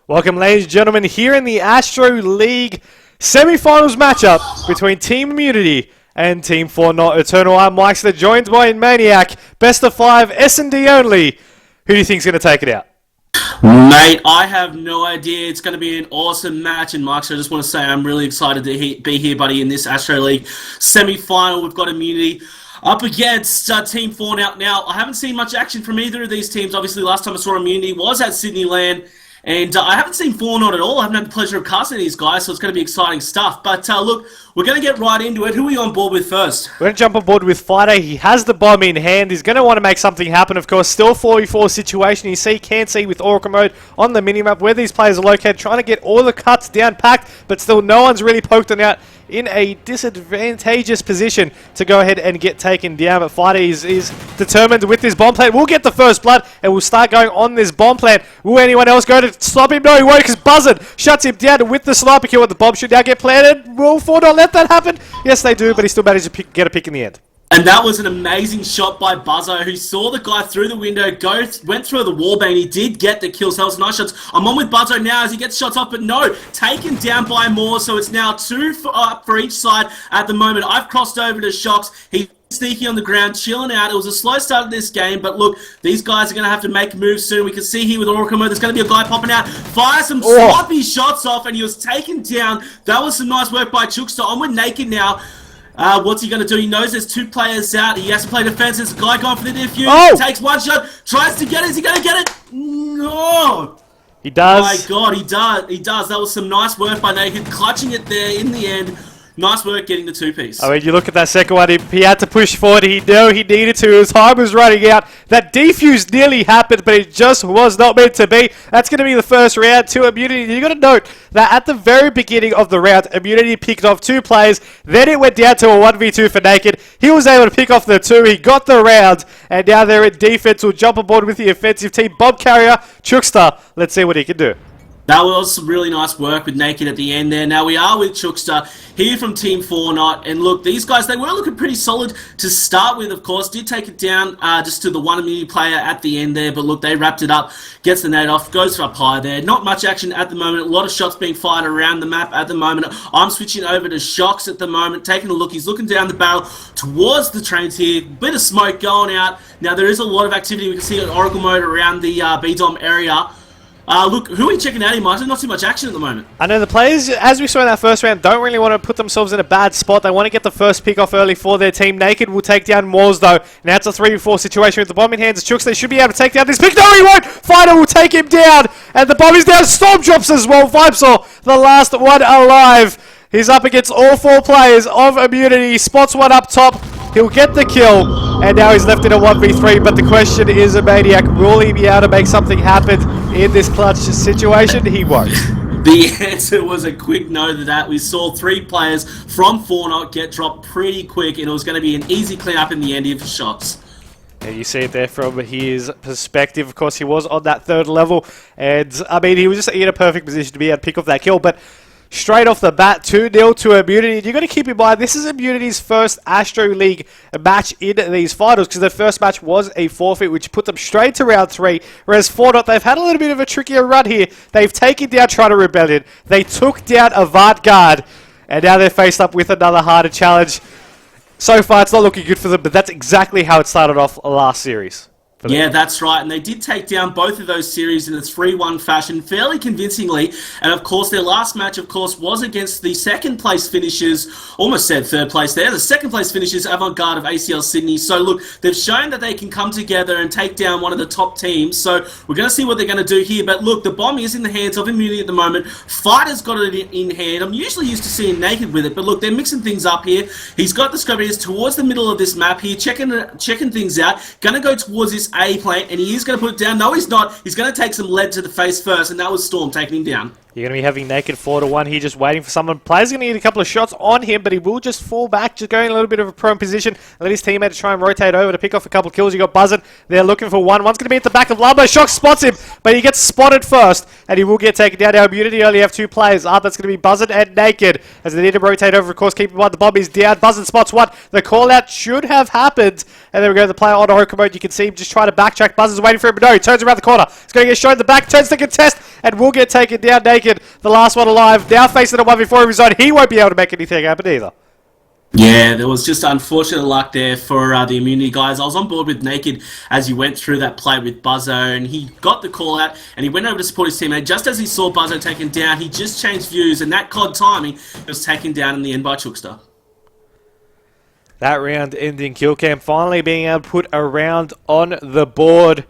Welcome, ladies and gentlemen, here in the ASTRO League semi-finals matchup between Team Immunity and Team 4 Not Eternal. I'm Myksta, joined by Inmaniac, best of 5, SND only. Who do you think's going to take it out? Mate, I have no idea. It's going to be an awesome match, and Myksta, I just want to say I'm really excited to be here, buddy, in this ASTRO League semi-final. We've got Immunity up against Team 4 Now, I haven't seen much action from either of these teams. Obviously, last time I saw Immunity was at Sydney Land. And I haven't seen 4 Not at all. I haven't had the pleasure of casting these guys, so it's going to be exciting stuff. But look, we're going to get right into it. Who are you on board with first? We're going to jump on board with Fighter. He has the bomb in hand. He's going to want to make something happen, of course. Still 4v4 situation. You can't see with Oracle mode on the minimap where these players are located, trying to get all the cuts down packed, but still no one's really poked them out in a disadvantageous position to go ahead and get taken down. But Fighter is determined with this bomb plant. We'll get the first blood and we'll start going on this bomb plant. Will anyone else go to stop him? No, he won't, because Buzzard shuts him down with the sniper kill. The bomb should now get planted. Will 4 Not let that happen? Yes, they do, but he still managed to get a pick in the end. And that was an amazing shot by Buzzo, who saw the guy through the window, went through the wallbang. He did get the kill, so that was nice shots. I'm on with Buzzo now as he gets shots off, but no, taken down by more, so it's now 2 for each side at the moment. I've crossed over to Shocks. He's sneaky on the ground, chilling out. It was a slow start of this game, but look, these guys are going to have to make moves soon. We can see here with Oracle mode, there's going to be a guy popping out, fire some sloppy shots off, and he was taken down. That was some nice work by Shoutcaster. I'm with Naked now. What's he going to do? He knows there's 2 players out. He has to play defense. There's a guy going for the defuse. Oh! Takes one shot. Tries to get it. Is he going to get it? No! He does. Oh my God, he does. He does. That was some nice work by Naked. Clutching it there in the end. Nice work getting the 2-piece. I mean, you look at that second one, he had to push forward. He knew he needed to. His time was running out. That defuse nearly happened, but it just was not meant to be. That's going to be the first round to Immunity. You got to note that at the very beginning of the round, Immunity picked off 2 players. Then it went down to a 1v2 for Naked. He was able to pick off the 2. He got the round, and now they're in defense. We'll jump aboard with the offensive team. Bomb carrier, Shoutcaster. Let's see what he can do. That was some really nice work with Naked at the end there. Now we are with Shoutcaster here from Team 4 Not. And look, these guys, they were looking pretty solid to start with, of course. Did take it down just to the 1 Immunity player at the end there. But look, they wrapped it up. Gets the nade off. Goes up high there. Not much action at the moment. A lot of shots being fired around the map at the moment. I'm switching over to Shocks at the moment. Taking a look. He's looking down the barrel towards the trains here. Bit of smoke going out. Now there is a lot of activity. We can see in Oracle mode around the B-Dom area. Look, who are we checking out here, Martin? Not too much action at the moment. I know the players, as we saw in that first round, don't really want to put themselves in a bad spot. They want to get the first pick off early for their team. Naked will take down Moors, though. Now it's a 3v4 situation with the bomb in hands. Chooks, they should be able to take down this pick. No, he won't! Fighter will take him down, and the bomb is down. Storm drops as well. Vibesor, the last one alive. He's up against all 4 players of Immunity. Spots one up top. He'll get the kill, and now he's left in a 1v3, but the question is, Inmaniac, will he be able to make something happen in this clutch situation? He won't. The answer was a quick no to that. We saw 3 players from 4 Not get dropped pretty quick, and it was going to be an easy cleanup in the end here for Shots. Yeah, you see it there from his perspective. Of course, he was on that 3rd level, and, I mean, he was just in a perfect position to be able to pick off that kill, but straight off the bat, 2-0 to Immunity. You've got to keep in mind, this is Immunity's first ASTRO League match in these finals, because their first match was a forfeit, which put them straight to round 3, whereas 4 Not, they've had a little bit of a trickier run here. They've taken down Trotter Rebellion, they took down Avant-Garde, and now they're faced up with another harder challenge. So far, it's not looking good for them, but that's exactly how it started off last series. Yeah, that's right, and they did take down both of those series in a 3-1 fashion fairly convincingly, and of course their last match, of course, was against the 2nd place finishers, almost said 3rd place there, the 2nd place finishers, Avant-Garde of ACL Sydney. So look, they've shown that they can come together and take down one of the top teams, so we're going to see what they're going to do here. But look, the bomb is in the hands of Immunity at the moment. Fighter's got it in hand. I'm usually used to seeing Naked with it, but look, they're mixing things up here. He's got the scrubbers towards the middle of this map here, checking things out, going to go towards this A plant, and he is going to put it down. No, he's not. He's going to take some lead to the face first, and that was Storm taking him down. You're going to be having Naked 4-1 here, just waiting for someone. Player's going to get a couple of shots on him, but he will just fall back, just going in a little bit of a prone position. Let his teammate try and rotate over to pick off a couple of kills. You got Buzzard. They're looking for one. One's going to be at the back of Lumbo. Shock spots him, but he gets spotted first, and he will get taken down. Now Immunity only have 2 players up. That's going to be Buzzard and Naked, as they need to rotate over. Of course, keep in mind the bomb is down. Buzzard spots one. The call out should have happened, and there we go. The player on Oracle mode. You can see him just try to backtrack. Buzzard's waiting for him, but no, he turns around the corner. He's going to get shot in the back, turns to contest, and will get taken down naked. The last one alive, now facing a 1v4 of his own. He won't be able to make anything happen either. Yeah, there was just unfortunate luck there for the immunity guys. I was on board with Naked as he went through that play with Buzzo, and he got the call out, and he went over to support his teammate. Just as he saw Buzzo taken down, he just changed views, and that COD timing was taken down in the end by Shoutcaster. That round ending kill cam finally being able to put a round on the board.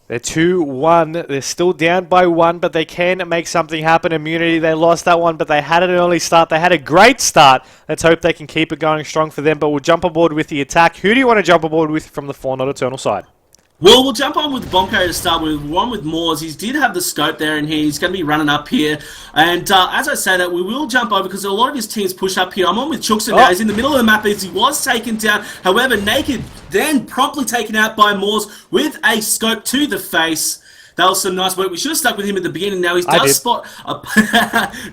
They're 2-1. They're still down by 1, but they can make something happen. Immunity, they lost that one, but they had an early start. They had a great start. Let's hope they can keep it going strong for them, but we'll jump aboard with the attack. Who do you want to jump aboard with from the 4 Not Eternal side? Well, we'll jump on with the bomb carrier to start with. One with Moors. He did have the scope there in here. He's going to be running up here. And as I say that, we will jump over because a lot of his teams push up here. I'm on with Shoutcaster now. He's in the middle of the map as he was taken down. However, Naked then promptly taken out by Moors with a scope to the face. That was some nice work. We should have stuck with him at the beginning. Now he does spot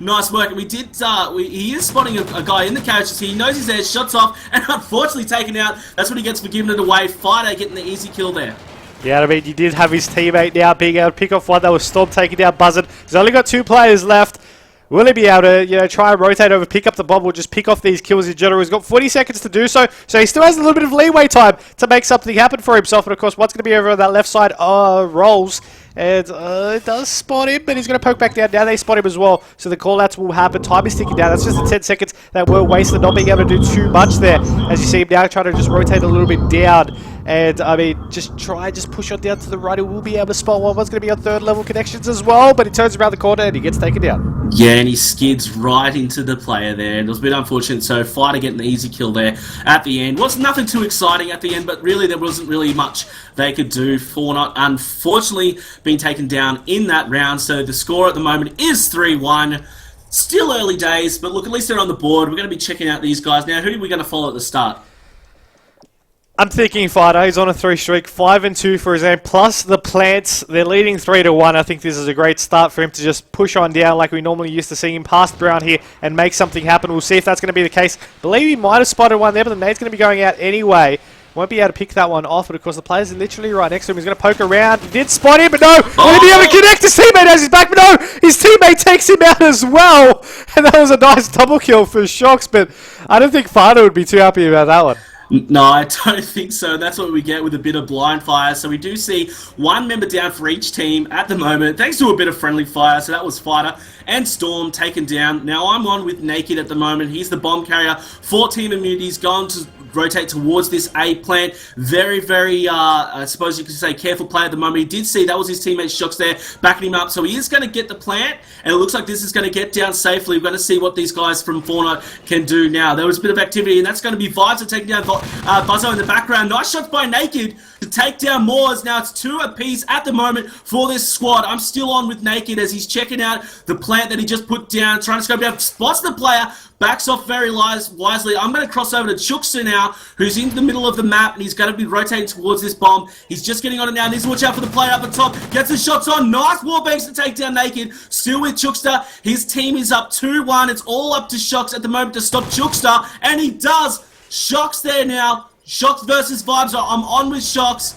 nice work. And we did. He is spotting a guy in the carriage. He knows he's there. Shots off, and unfortunately taken out. That's what he gets for giving it away. Fighter getting the easy kill there. Yeah, I mean, you did have his teammate now being able to pick off one. That was Storm taking down Buzzard. He's only got 2 players left. Will he be able to, try and rotate over, pick up the bomb, or just pick off these kills in general? He's got 40 seconds to do so, so he still has a little bit of leeway time to make something happen for himself. And of course, what's going to be over on that left side rolls. And it does spot him, but he's going to poke back down. Now they spot him as well, so the call-outs will happen. Time is ticking down. That's just the 10 seconds that were wasted, not being able to do too much there. As you see him now trying to just rotate a little bit down. And, I mean, just push on down to the right. He will be able to spot one. One's going to be on 3rd level connections as well, but he turns around the corner and he gets taken down. Yeah, and he skids right into the player there, and it was a bit unfortunate. So Fighter getting the easy kill there at the end. Was nothing too exciting at the end, but really there wasn't really much they could do. 4 Not, unfortunately, being taken down in that round. So the score at the moment is 3-1. Still early days, but look, at least they're on the board. We're going to be checking out these guys. Now, who are we going to follow at the start? I'm thinking Fighter. He's on a 3 streak, 5-2 for his aim, plus the plants. They're leading 3-1. I think this is a great start for him to just push on down like we normally used to see him past Brown here and make something happen. We'll see if that's going to be the case. I believe he might have spotted one there, but the nade's going to be going out anyway. Won't be able to pick that one off, but of course the player's literally right next to him. He's going to poke around. He did spot him, but no! Will he be able to connect his teammate as he's back? But no! His teammate takes him out as well! And that was a nice double kill for Shocks, but I don't think Fighter would be too happy about that one. No, I don't think so. That's what we get with a bit of blind fire. So we do see 1 member down for each team at the moment, thanks to a bit of friendly fire. So that was Fighter and Storm taken down. Now I'm on with Naked at the moment. He's the bomb carrier. 14 immunities going to rotate towards this A plant. Very, very, I suppose you could say, careful play at the moment. He did see that was his teammate Shocks there backing him up. So he is going to get the plant, and it looks like this is going to get down safely. We're going to see what these guys from Fortnite can do now. There was a bit of activity, and that's going to be Vibes are taking down Buzzo in the background. Nice shots by Naked to take down Moors. Now it's 2 apiece at the moment for this squad. I'm still on with Naked as he's checking out the plant that he just put down, trying to scope down, spots the player, backs off very wisely. I'm going to cross over to Shoutcaster now, who's in the middle of the map, and he's going to be rotating towards this bomb. He's just getting on it now. Needs to watch out for the player up the top. Gets the shots on. Nice wallbangs to take down Naked. Still with Shoutcaster. His team is up 2-1. It's all up to Shocks at the moment to stop Shoutcaster, and he does. Shocks there now. Shocks versus Vibes. I'm on with Shocks.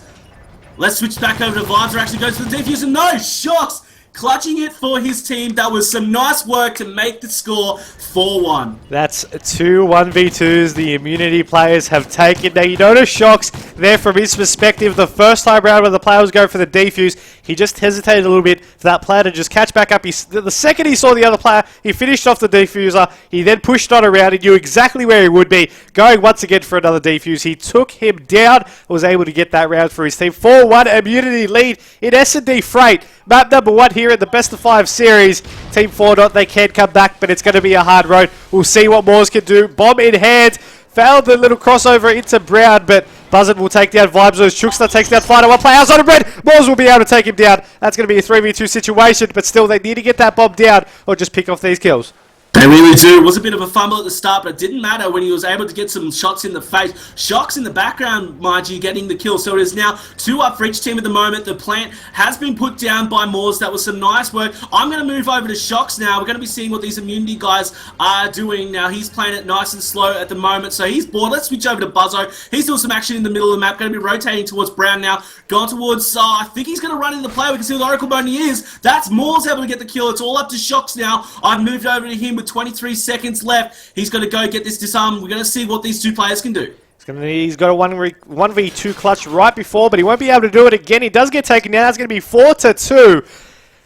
Let's switch back over to Vibes. Actually goes to the defuse, and no, Shocks clutching it for his team. That was some nice work to make the score 4-1. That's 2 1v2s the immunity players have taken. Now, you notice Shocks there from his perspective. The first time round when the player was going for the defuse, he just hesitated a little bit for that player to just catch back up. The second he saw the other player, he finished off the defuser. He then pushed on around. He knew exactly where he would be, going once again for another defuse. He took him down, was able to get that round for his team. 4-1 immunity lead in SND Freight. Map number 1 here in the best of 5 series. Team 4 Not, they can come back, but it's going to be a hard road. We'll see what Moors can do. Bomb in hand. Found the little crossover into Brown, but Buzzard will take down Vibes. Shoutcaster takes down Fighter. One player outside of Red. Moors will be able to take him down. That's going to be a 3v2 situation, but still they need to get that bomb down or just pick off these kills. They really do. It was a bit of a fumble at the start, but it didn't matter when he was able to get some shots in the face. Shox in the background, mind you, getting the kill. So it is now 2 up for each team at the moment. The plant has been put down by Moors. That was some nice work. I'm going to move over to Shox now. We're going to be seeing what these immunity guys are doing now. He's playing it nice and slow at the moment, so he's bored. Let's switch over to Buzzo. He's doing some action in the middle of the map. Going to be rotating towards Brown now. Going towards, I think he's going to run into the play. We can see the Oracle Bone he is. That's Moors able to get the kill. It's all up to Shox now. I've moved over to him with 23 seconds left. He's going to go get this disarm. We're going to see what these two players can do. He's got a 1v2 clutch right before, but he won't be able to do it again. He does get taken down. It's going to be 4-2.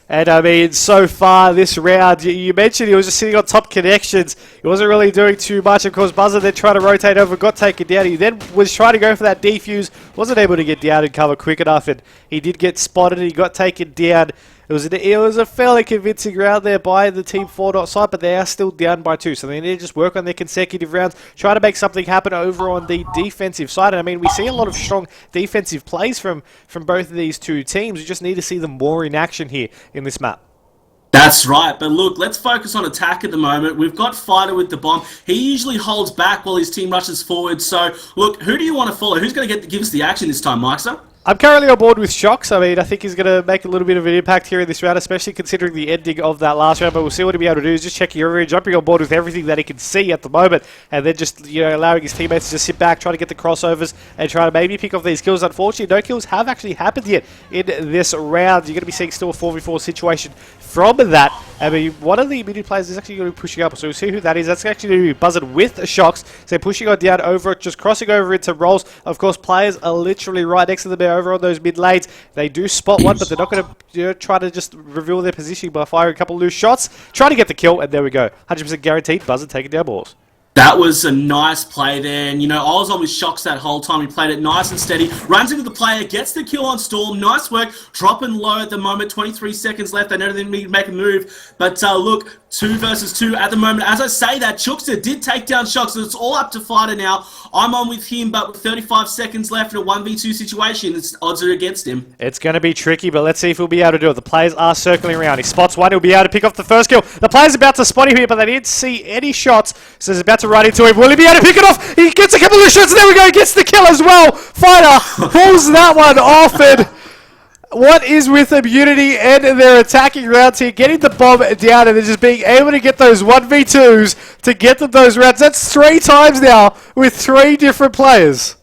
And I mean, so far this round, you mentioned he was just sitting on top connections. He wasn't really doing too much. Of course, Buzzer then tried to rotate over, got taken down. He then was trying to go for that defuse, wasn't able to get down and cover quick enough, and he did get spotted. He got taken down. It was a fairly convincing round there by the Team 4 side, but they are still down by 2, so they need to just work on their consecutive rounds, try to make something happen over on the defensive side. And I mean, we see a lot of strong defensive plays from both of these two teams. We just need to see them more in action here in this map. That's right, but look, let's focus on attack at the moment. We've got Fighter with the bomb. He usually holds back while his team rushes forward. So, look, who do you want to follow? Who's going to give us the action this time, Myksta? I'm currently on board with Shox. I mean, I think he's going to make a little bit of an impact here in this round, especially considering the ending of that last round. But we'll see what he'll be able to do. Is just checking everything, jumping on board with everything that he can see at the moment, and then just, you know, allowing his teammates to just sit back, try to get the crossovers, and try to maybe pick off these kills. Unfortunately, no kills have actually happened yet in this round. You're going to be seeing still a 4v4 situation from that. I mean, one of the immediate players is actually going to be pushing up, so we'll see who that is. That's actually going to be Buzzard with Shox. So pushing on down over, just crossing over into rolls. Of course, players are literally right next to them over on those mid lanes. They do spot one, but they're not going to try to just reveal their positioning by firing a couple of loose shots. Try to get the kill, and there we go. 100% guaranteed. Buzzard taking down balls. That was a nice play there, and you know, I was on with Shox that whole time. He played it nice and steady, runs into the player, gets the kill on Storm. Nice work, dropping low at the moment, 23 seconds left. I know they need to make a move, but look, 2 versus 2 at the moment. As I say that, Shookster did take down Shox, so it's all up to Fighter now. I'm on with him, but with 35 seconds left in a 1v2 situation, its odds are against him. It's going to be tricky, but let's see if he'll be able to do it. The players are circling around. He spots one, he'll be able to pick off the first kill. The player's about to spot him here, but they didn't see any shots, so he's about to run into him. Will he be able to pick it off? He gets a couple of shots, and there we go, he gets the kill as well. Fighter pulls that one off, and what is with immunity and their attacking rounds here, getting the bomb down and then just being able to get those 1v2s to get them those rounds. That's 3 times now with 3 different players.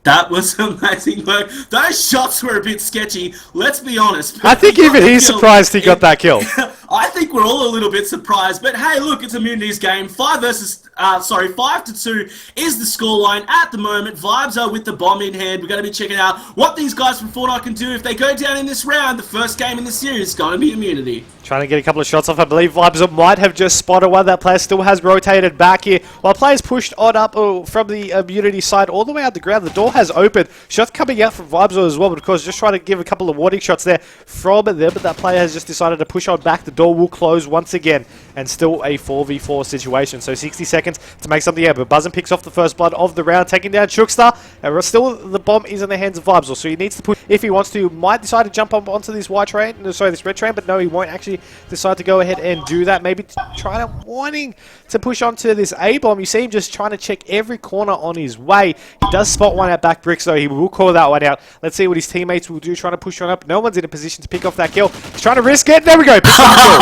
That was amazing work. Those shots were a bit sketchy, let's be honest. I think even he's surprised he got that kill. I think we're all a little bit surprised, but hey, look, it's Immunity's game. 5-2 is the scoreline at the moment. Vibes are with the bomb in hand. We're going to be checking out what these guys from Fortnite can do if they go down in this round. The first game in the series is going to be Immunity. Trying to get a couple of shots off. I believe Vibes might have just spotted one. That player still has rotated back here. While players pushed on up from the Immunity side all the way out the ground, the door has opened. Shots coming out from Vibes as well, but of course just trying to give a couple of warning shots there from them, but that player has just decided to push on back. The door will close once again, and still a 4v4 situation. So 60 seconds to make something happen. Buzzin picks off the first blood of the round, taking down Shookster, and still the bomb is in the hands of Vibes, so he needs to push if he wants to. Might decide to jump up onto this white train, sorry, this red train, but no, he won't actually decide to go ahead and do that. Maybe try to wanting to push onto this A-bomb. You see him just trying to check every corner on his way. He does spot one at back bricks, though. He will call that one out. Let's see what his teammates will do, trying to push on up. No one's in a position to pick off that kill. He's trying to risk it. There we go. Pick up the kill.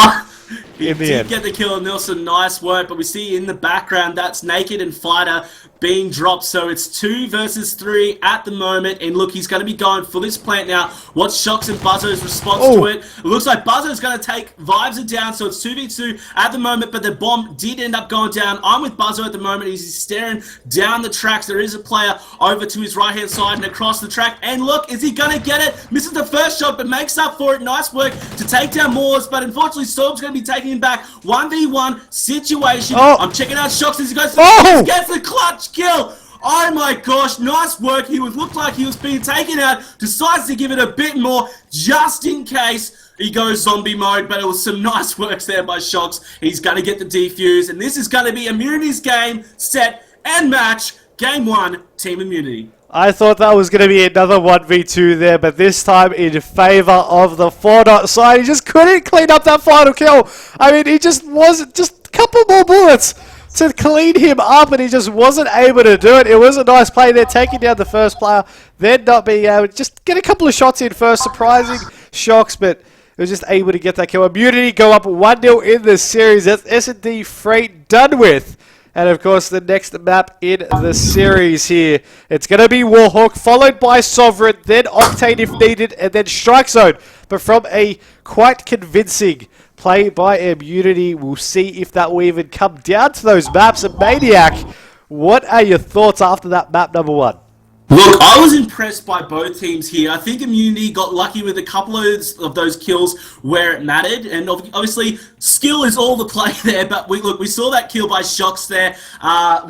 He did get the kill on Nilsson, nice work, but we see in the background that's Naked and Fighter being dropped, so it's 2 versus 3 at the moment, and look, he's going to be going for this plant now. What's Shox and Buzzo's response to it? It looks like Buzzo's going to take Vibes down, so it's 2v2 at the moment, but the bomb did end up going down. I'm with Buzzo at the moment. He's staring down the tracks. There is a player over to his right-hand side and across the track, and look, is he going to get it? Misses the first shot, but makes up for it. Nice work to take down Moors, but unfortunately, Storm's going to be taking him back. 1v1 situation. I'm checking out Shox as he goes to gets the clutch kill. Oh my gosh, nice work. He looked like he was being taken out. Decides to give it a bit more just in case he goes zombie mode, but it was some nice works there by Shox. He's going to get the defuse, and this is going to be Immunity's game, set, and match. Game 1, Team Immunity. I thought that was going to be another 1v2 there, but this time in favour of the 4-0 side. He just couldn't clean up that final kill. I mean, he just wasn't, just a couple more bullets to clean him up, and he just wasn't able to do it. It was a nice play there, taking down the first player, then not being able to just get a couple of shots in first. Surprising shocks, but it was just able to get that kill. Immunity go up 1-0 in the series. That's SND Freight done with. And of course, the next map in the series here, it's going to be Warhawk, followed by Sovereign, then Octane if needed, and then Strike Zone. But from a quite convincing play by Immunity, we'll see if that will even come down to those maps. And Maniac, what are your thoughts after that map number 1? Look, I was impressed by both teams here. I think Immunity got lucky with a couple of those kills where it mattered, and obviously skill is all the play there. But we saw that kill by Shocks there.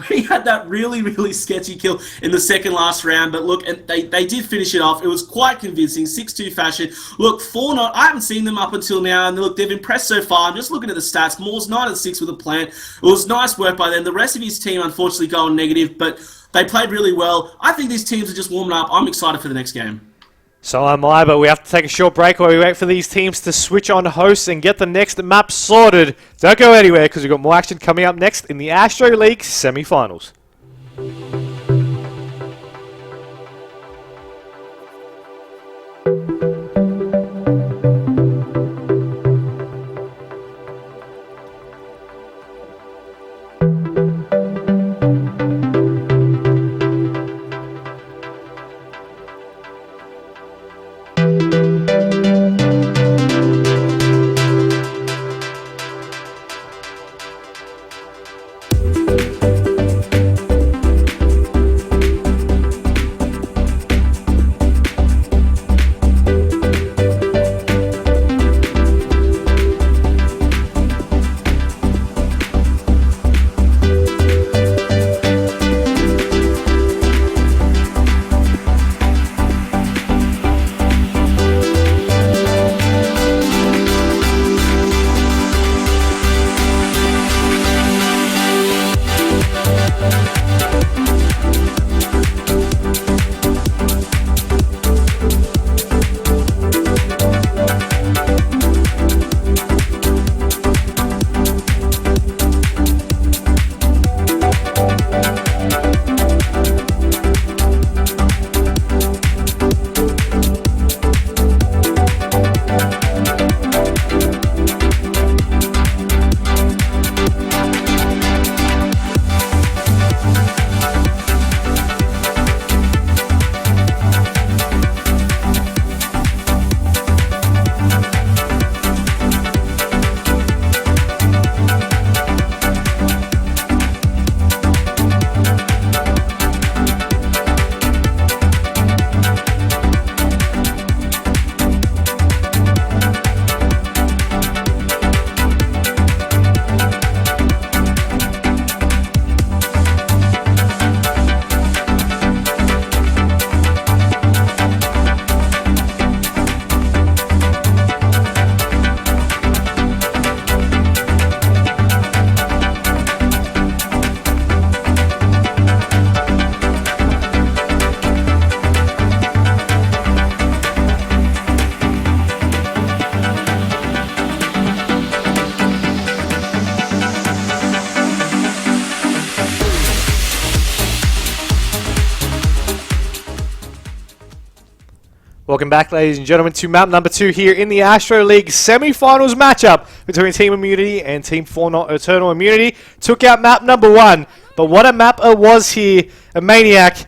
We had that really sketchy kill in the second last round, but look, and they did finish it off. It was quite convincing, 6-2 fashion. Look, 4-0, I haven't seen them up until now, and look, they've impressed so far. I'm just looking at the stats. Moore's 9-6 with a plant. It was nice work by them. The rest of his team, unfortunately, going negative, but they played really well. I think these teams are just warming up. I'm excited for the next game. So am I, but we have to take a short break while we wait for these teams to switch on hosts and get the next map sorted. Don't go anywhere, because we've got more action coming up next in the Astro League semi-finals. Welcome back, ladies and gentlemen, to map number 2 here in the Astro League semi-finals matchup between Team Immunity and Team 4-0 Eternal Immunity. Took out map number 1, but what a map it was here, a Maniac.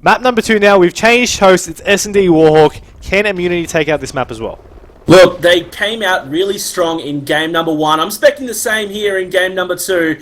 Map number 2 now, we've changed hosts, it's S&D Warhawk. Can Immunity take out this map as well? Look, they came out really strong in game number 1. I'm expecting the same here in game number 2.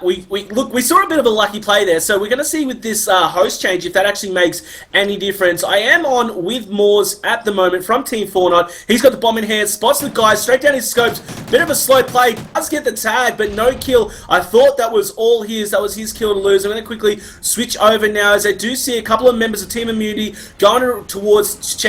We saw a bit of a lucky play there, so we're going to see with this host change if that actually makes any difference. I am on with Moores at the moment from Team 4-0. He's got the bomb in hand, spots the guy straight down his scopes. Bit of a slow play, does get the tag, but no kill. I thought that was all his. That was his kill to lose. I'm going to quickly switch over now as I do see a couple of members of Team Immunity going towards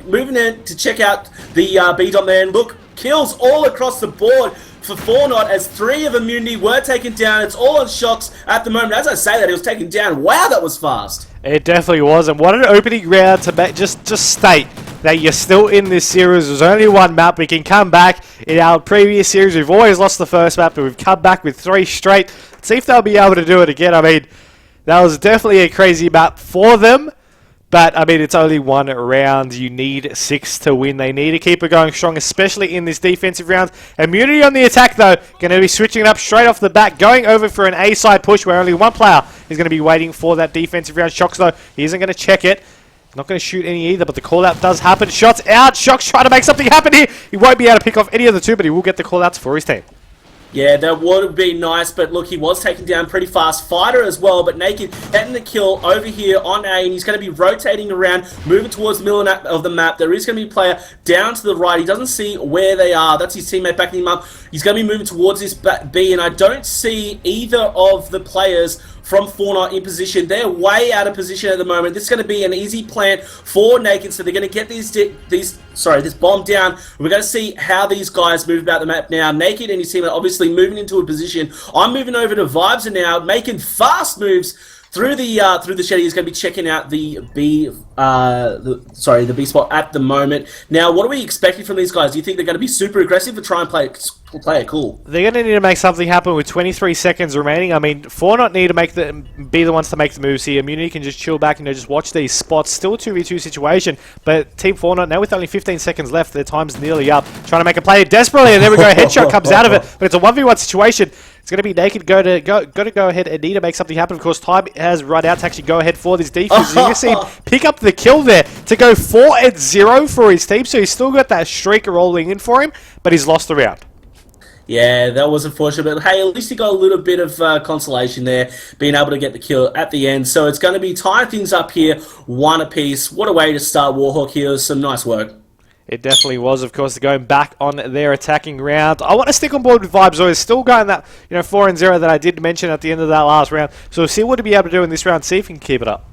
moving in to check out the beat on there. And look, kills all across the board for Fortnite as 3 of Immunity were taken down. It's all on Shocks at the moment. As I say that, he was taken down. Wow, that was fast. It definitely was, and what an opening round to just state that you're still in this series. There's only one map. We can come back. In our previous series, we've always lost the first map, but we've come back with 3 straight. Let's see if they'll be able to do it again. I mean, that was definitely a crazy map for them. But, I mean, it's only one round. You need 6 to win. They need to keep it going strong, especially in this defensive round. Immunity on the attack, though. Going to be switching it up straight off the bat. Going over for an A-side push where only one player is going to be waiting for that defensive round. Shocks, though, he isn't going to check it. Not going to shoot any either, but the call-out does happen. Shots out. Shocks trying to make something happen here. He won't be able to pick off any of the 2, but he will get the call-outs for his team. Yeah, that would be nice, but look, he was taken down pretty fast. Fighter as well, but Naked getting the kill over here on A, and he's going to be rotating around, moving towards the middle of the map. There is going to be a player down to the right. He doesn't see where they are. That's his teammate backing him up. He's going to be moving towards this B, and I don't see either of the players from Fortnite in position. They're way out of position at the moment. This is going to be an easy plant for Naked, so they're going to get this bomb down. We're going to see how these guys move about the map now. Naked and his team are obviously moving into a position. I'm moving over to Vibes now, making fast moves through the shed. He's going to be checking out the B spot at the moment. Now, what are we expecting from these guys? Do you think they're going to be super aggressive or try and play it cool? They're going to need to make something happen with 23 seconds remaining. I mean, Fortnite need to be the ones to make the moves here. Immunity can just chill back and just watch these spots. Still a 2v2 situation, but Team Fortnite, now with only 15 seconds left, their time's nearly up. Trying to make a play desperately, and there we go. Headshot comes out of it, but it's a 1v1 situation. It's going to be Naked go ahead and need to make something happen. Of course, time has run out to actually go ahead for this defense. You can see him pick up the kill there to go 4-0 for his team. So he's still got that streak rolling in for him, but he's lost the round. Yeah, that was unfortunate, but hey, at least he got a little bit of consolation there, being able to get the kill at the end. So it's going to be tying things up here, 1 apiece. What a way to start Warhawk here. Some nice work. It definitely was, of course, going back on their attacking round. I want to stick on board with Vibes. Always still going that 4-0 that I did mention at the end of that last round. So we'll see what he'll be able to do in this round. See if he can keep it up.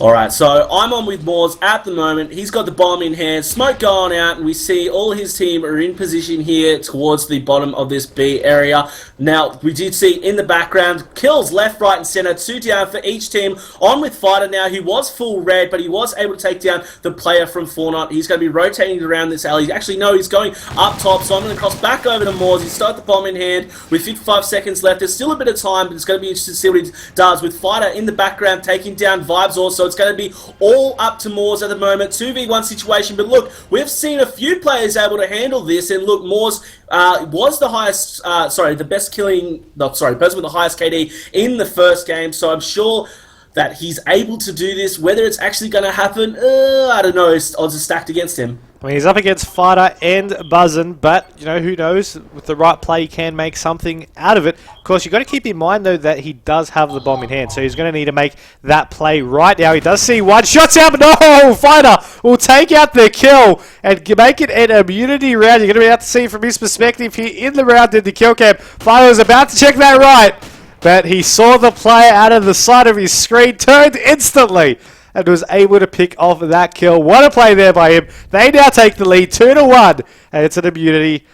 Alright, so I'm on with Moors at the moment. He's got the bomb in hand. Smoke going out, and we see all his team are in position here towards the bottom of this B area. Now, we did see in the background, kills left, right, and center. 2 down for each team. On with Fighter now. He was full red, but he was able to take down the player from Fortnite. He's going to be rotating around this alley. Actually, no, he's going up top, so I'm going to cross back over to Moors. He's still got the bomb in hand with 55 seconds left. There's still a bit of time, but it's going to be interesting to see what he does with Fighter in the background, taking down Vibes also. It's going to be all up to Moors at the moment. 2v1 situation, but look, we've seen a few players able to handle this, and look, Moors was the highest, the best person with the highest KD in the first game, so I'm sure that he's able to do this. Whether it's actually going to happen, I don't know. Odds are stacked against him. I mean, he's up against Fighter and Buzzin', but, who knows? With the right play, he can make something out of it. Of course, you've got to keep in mind, though, that he does have the bomb in hand, so he's going to need to make that play right now. He does see one. Shots out, but no! Fighter will take out the kill and make it an immunity round. You're going to be able to see from his perspective here in the round in the kill cam. Fighter was about to check that right, but he saw the player out of the side of his screen, turned instantly, and was able to pick off that kill. What a play there by him. They now take the lead 2-1, and it's an immunity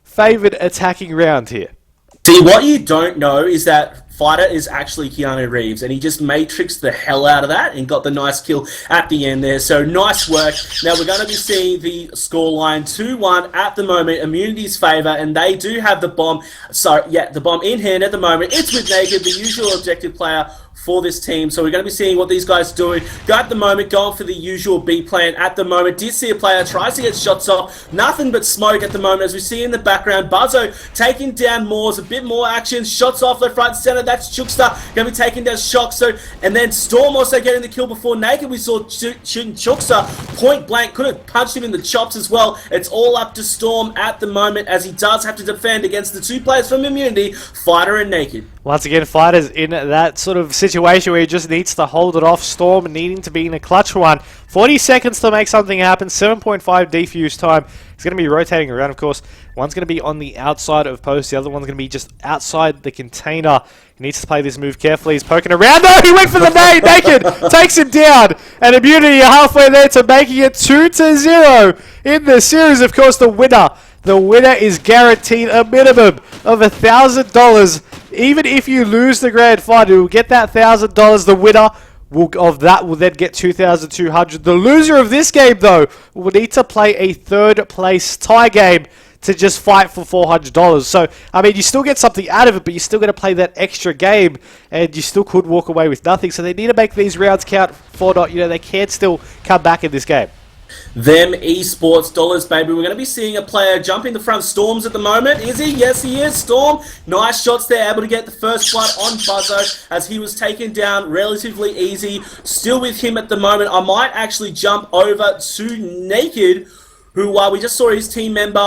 favoured attacking round here. See, what you don't know is that Fighter is actually Keanu Reeves, and he just matrixed the hell out of that and got the nice kill at the end there. So nice work. Now we're going to be seeing the scoreline 2-1 at the moment, Immunity's favour, and they do have the bomb. So yeah, the bomb in hand at the moment. It's with Naked, the usual objective player for this team. So we're going to be seeing what these guys do. At the moment, going for the usual B plan at the moment. Did see a player, tries to get shots off. Nothing but smoke at the moment, as we see in the background. Buzzo taking down Moors, a bit more action. Shots off left, right, and center. That's Shookster going to be taking down Shockster. And then Storm also getting the kill before Naked. We saw shooting Shookster point blank. Could have punched him in the chops as well. It's all up to Storm at the moment, as he does have to defend against the 2 players from Immunity, Fighter and Naked. Once again, Fighter's in that sort of situation where he just needs to hold it off. Storm needing to be in a clutch one. 40 seconds to make something happen. 7.5 defuse time. He's going to be rotating around, of course. One's going to be on the outside of post. The other one's going to be just outside the container. He needs to play this move carefully. He's poking around. No, he went for the nade. Naked takes him down. And Immunity halfway there to making it 2-0 in the series. Of course, the winner the winner is guaranteed a minimum of $1,000. Even if you lose the grand final, you'll get that $1,000. The winner of that will then get $2,200. The loser of this game, though, will need to play a third place tie game to just fight for $400. So, I mean, you still get something out of it, but you're still going to play that extra game, and you still could walk away with nothing. So they need to make these rounds count for not, they can still come back in this game. Them eSports dollars, baby. We're going to be seeing a player jump in the front. Storm's at the moment. Is he? Yes, he is. Storm. Nice shots there. Able to get the first blood on Buzzo as he was taken down relatively easy. Still with him at the moment. I might actually jump over to Naked, who we just saw his team member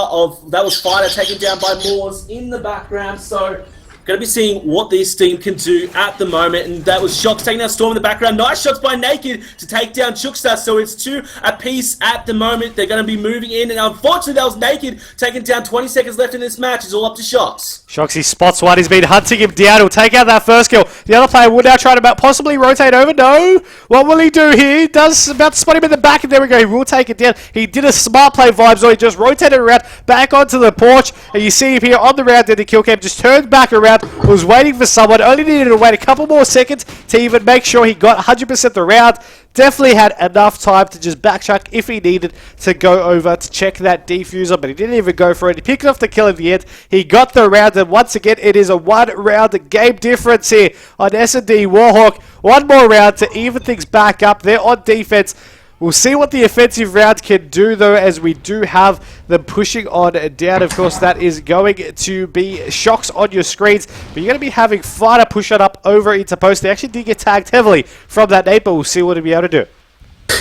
that was Fighter taken down by Moors in the background. So going to be seeing what this team can do at the moment. And that was Shocks taking down Storm in the background. Nice shots by Naked to take down Shoutcaster. So it's 2 apiece at the moment. They're going to be moving in. And unfortunately, that was Naked taking down. 20 seconds left in this match. It's all up to Shocks. Shocks, he spots one. He's been hunting him down. He'll take out that first kill. The other player will now try to possibly rotate over. No. What will he do here? He does about to spot him in the back. And there we go. He will take it down. He did a smart play vibes. Or he just rotated around back onto the porch. And you see him here on the round in the kill cam. Just turned back around. Was waiting for someone. Only needed to wait a couple more seconds to even make sure he got 100% the round. Definitely had enough time to just backtrack if he needed to go over to check that defuser, but he didn't even go for it. He picked off the kill in the end. He got the round, and once again, it is a one-round game difference here on SND Warhawk. One more round to even things back up. They're on defense. We'll see what the offensive round can do, though, as we do have them pushing on down. Of course, that is going to be Shocks on your screens, but you're going to be having Fighter push it up over into post. They actually did get tagged heavily from that nade, but we'll see what he'll be able to do.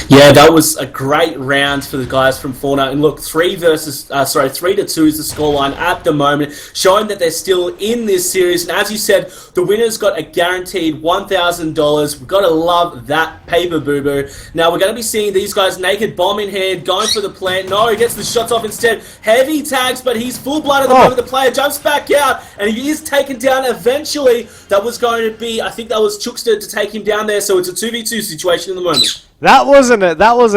Yeah, that was a great round for the guys from Fortnite. And look, 3 to 2 is the scoreline at the moment, showing that they're still in this series. And as you said, the winner's got a guaranteed $1,000. We've got to love that paper, boo-boo. Now, we're going to be seeing these guys naked, bomb in hand, going for the plant. No, he gets the shots off instead. Heavy tags, but he's full blood at the moment. The player jumps back out, and he is taken down eventually. That was going to be, I think that was Shoutcaster to take him down there, so it's a 2v2 situation in the moment. That wasn't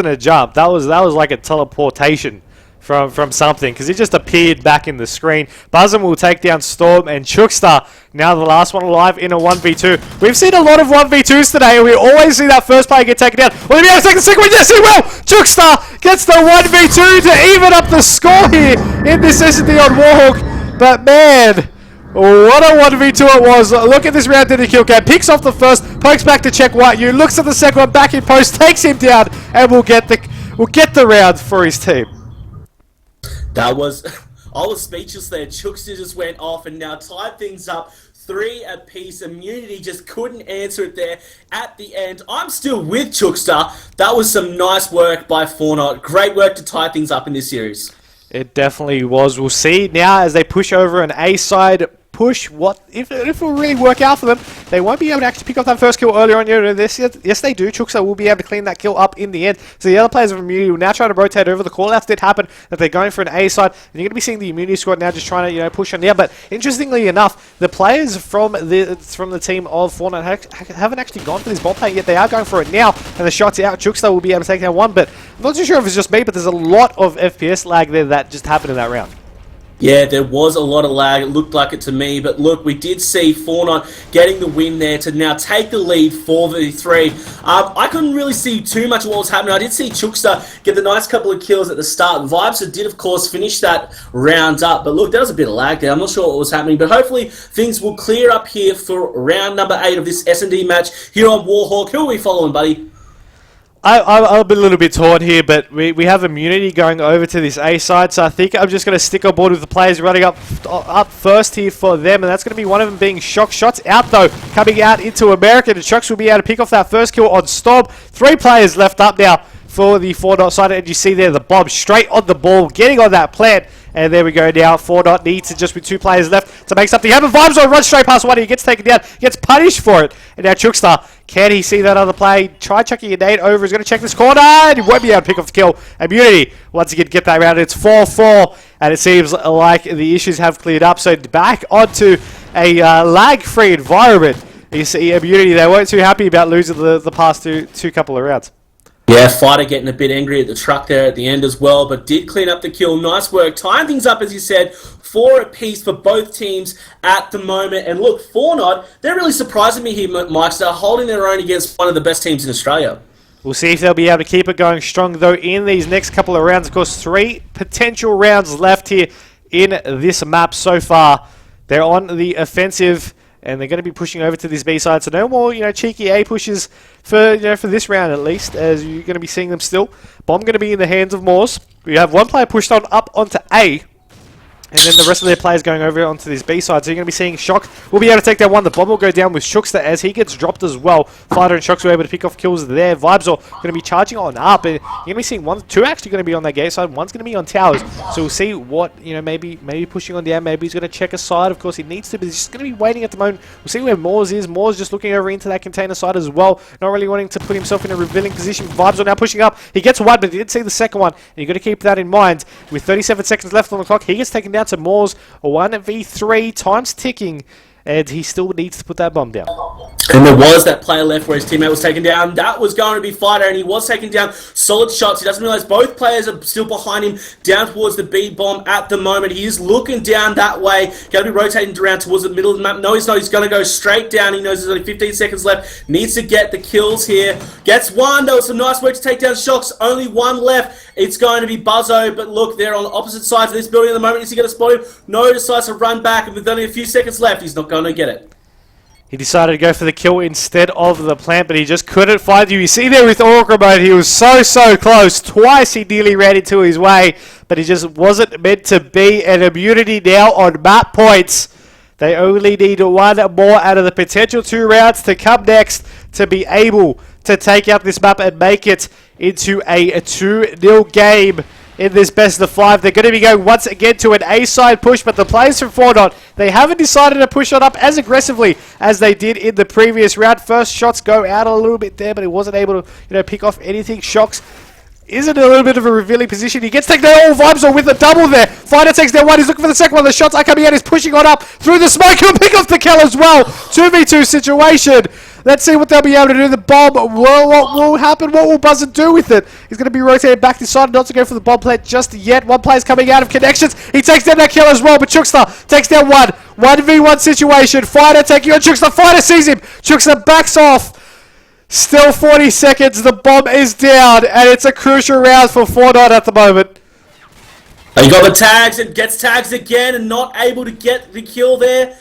a jump. That was like a teleportation from something, because he just appeared back in the screen. Buzzum will take down Storm, and Shoutcaster, now the last one alive in a 1v2. We've seen a lot of 1v2s today, and we always see that first player get taken down. Will he be able to take the second one? Yes, he will! Shoutcaster gets the 1v2 to even up the score here in this SND on Warhawk. But man, what a 1v2 it was. Look at this round in the kill cam. Picks off the first, pokes back to check White. You looks at the second one, back in post, takes him down, and we'll get the round for his team. That was, I was speechless there. Shoutcaster just went off and now tied things up. 3 apiece. Immunity just couldn't answer it there at the end. I'm still with Shoutcaster. That was some nice work by Fortnite. Great work to tie things up in this series. It definitely was. We'll see now as they push over an A side push. What if it will really work out for them? They won't be able to actually pick up that first kill earlier on. Yes, they do. Shoutcaster will be able to clean that kill up in the end. So the other players of Immunity will now try to rotate over. The callouts did happen that they're going for an A side, and you're going to be seeing the Immunity squad now just trying to push on there. But interestingly enough, the players from the team of Fortnite haven't actually gone for this bomb play yet. They are going for it now, and the shots out. Shoutcaster will be able to take down one, but I'm not too sure if it's just me, but there's a lot of FPS lag there that just happened in that round. Yeah, there was a lot of lag. It looked like it to me. But look, we did see Fortnite getting the win there to now take the lead 4v3. I couldn't really see too much of what was happening. I did see Shoutcaster get the nice couple of kills at the start. Vibes did, of course, finish that round up. But look, there was a bit of lag there. I'm not sure what was happening. But hopefully things will clear up here for round number 8 of this SND match here on Warhawk. Who are we following, buddy? I'm a little bit torn here, but we have Immunity going over to this A side, so I think I'm just going to stick on board with the players running up first here for them, and that's going to be one of them being Shock. Shots out, though, coming out into American, and Shocks will be able to pick off that first kill on Storm. 3 players left up now for the 4-dot side, and you see there the bomb straight on the ball, getting on that plant. And there we go now. 4-dot needs to just with 2 players left to make something happen. Vibes on, runs straight past one. He gets taken down. Gets punished for it. And now Shoutcaster, can he see that other play? Try chucking a nade over. He's going to check this corner. And he won't be able to pick off the kill. Immunity, once again, get that round. It's 4-4. And it seems like the issues have cleared up. So back onto a lag-free environment. You see Immunity, they weren't too happy about losing the past two couple of rounds. Yeah, Fighter getting a bit angry at the truck there at the end as well, but did clean up the kill. Nice work. Tying things up, as you said, 4 apiece for both teams at the moment. And look, Fortnite, they're really surprising me here, Myksta, holding their own against one of the best teams in Australia. We'll see if they'll be able to keep it going strong, though, in these next couple of rounds. Of course, 3 potential rounds left here in this map so far. They're on the offensive, and they're going to be pushing over to this B side. So no more, cheeky A pushes for this round at least, as you're going to be seeing them still. Bomb going to be in the hands of Moors. We have one player pushed on up onto A, and then the rest of their players going over onto this B side. So you're going to be seeing Shock will be able to take down one. The bomb will go down with Shookster as he gets dropped as well. Fighter and Shocks were able to pick off kills there. Vibes are going to be charging on up. And you're going to be seeing 2 actually going to be on that gate side. 1's going to be on towers. So we'll see what, maybe pushing on down. Maybe he's going to check a side. Of course he needs to, but he's just going to be waiting at the moment. We'll see where Moors is. Moors just looking over into that container side as well. Not really wanting to put himself in a revealing position. Vibes are now pushing up. He gets one, but he didn't see the second one. And you've got to keep that in mind. With 37 seconds left on the clock, he gets taken down to Moors. 1v3, time's ticking, and he still needs to put that bomb down. And there was that player left where his teammate was taken down. That was going to be Fighter, and he was taken down. Solid shots. He doesn't realize both players are still behind him down towards the B bomb at the moment. He is looking down that way. Going to be rotating around towards the middle of the map. No, he's not. He's going to go straight down. He knows there's only 15 seconds left. Needs to get the kills here. Gets one. There was some nice work to take down Shocks. Only one left. It's going to be Buzzo, but look, they're on the opposite sides of this building at the moment. Is he going to spot him? No, decides to run back, and with only a few seconds left, he's not going to get it. He decided to go for the kill instead of the plant, but he just couldn't find you. You see there with Orca mode, he was so close. Twice he nearly ran into his way, but he just wasn't meant to be. And immunity now on map points. They only need 1 more out of the potential 2 rounds to come next to be able to take out this map and make it into a 2-0 game in this best of 5. They're going to be going once again to an A-side push, but the players from Fortnite, they haven't decided to push on up as aggressively as they did in the previous round. First shots go out a little bit there, but he wasn't able to pick off anything. Shocks is in a little bit of a revealing position. He gets taken down. All Vibes are with a double there. Fighter takes down one. He's looking for the second one. The shots are coming out. He's pushing on up through the smoke. He'll pick off the kill as well. 2v2 situation. Let's see what they'll be able to do. The bomb, what will happen? What will Buzzer do with it? He's going to be rotated back this side, not to go for the bomb plant just yet. One player's coming out of connections. He takes down that kill as well, but Shookster takes down one. 1v1 situation. Fighter taking on Shookster. Fighter sees him. Shookster backs off. Still 40 seconds. The bomb is down, and it's a crucial round for Fortnite at the moment. He got the tags and gets tags again and not able to get the kill there.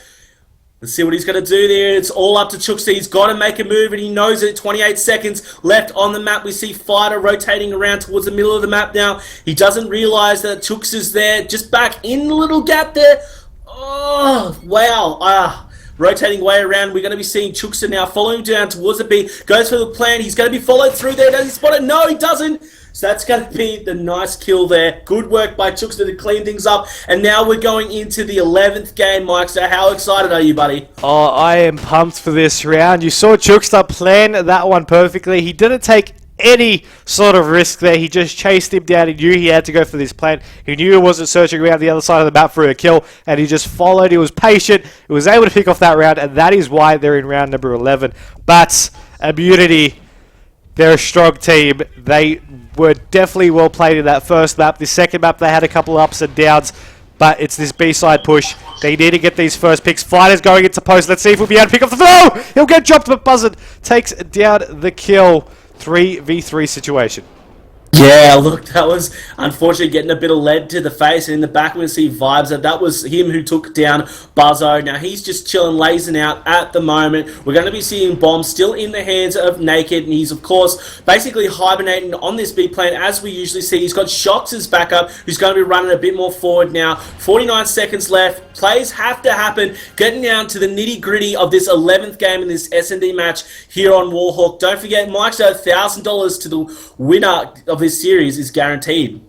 Let's see what he's going to do there. It's all up to Chookster. He's got to make a move, and he knows it. 28 seconds left on the map. We see Fighter rotating around towards the middle of the map now. He doesn't realize that Chookster's there. Just back in the little gap there. Oh, wow. Rotating way around. We're going to be seeing Chookster now following down towards the B. Goes for the plan. He's going to be followed through there. Does he spot it? No, he doesn't. So that's going to be the nice kill there. Good work by Chookster to clean things up. And now we're going into the 11th game, Mike. So how excited are you, buddy? Oh, I am pumped for this round. You saw Chookster plan that one perfectly. He didn't take any sort of risk there. He just chased him down. He knew he had to go for this plan. He knew he wasn't searching around the other side of the map for a kill, and he just followed. He was patient. He was able to pick off that round, and that is why they're in round number 11. But Immunity, they're a strong team. They were definitely well played in that first map. The second map, they had a couple of ups and downs, but it's this B-side push. They need to get these first picks. Fighter's going into post. Let's see if we'll be able to pick up the throw. He'll get dropped, but Buzzard takes down the kill. 3v3 situation. Yeah, look, that was unfortunately getting a bit of lead to the face. And in the back, we see Vibes. That was him who took down Buzzo. Now, he's just chilling, lazing out at the moment. We're going to be seeing Bomb still in the hands of Naked. And he's, of course, basically hibernating on this B plane, as we usually see. He's got Shocks as backup, who's going to be running a bit more forward now. 49 seconds left. Plays have to happen. Getting down to the nitty-gritty of this 11th game in this SND match here on Warhawk. Don't forget, Myksta, $1,000 to the winner of this series is guaranteed.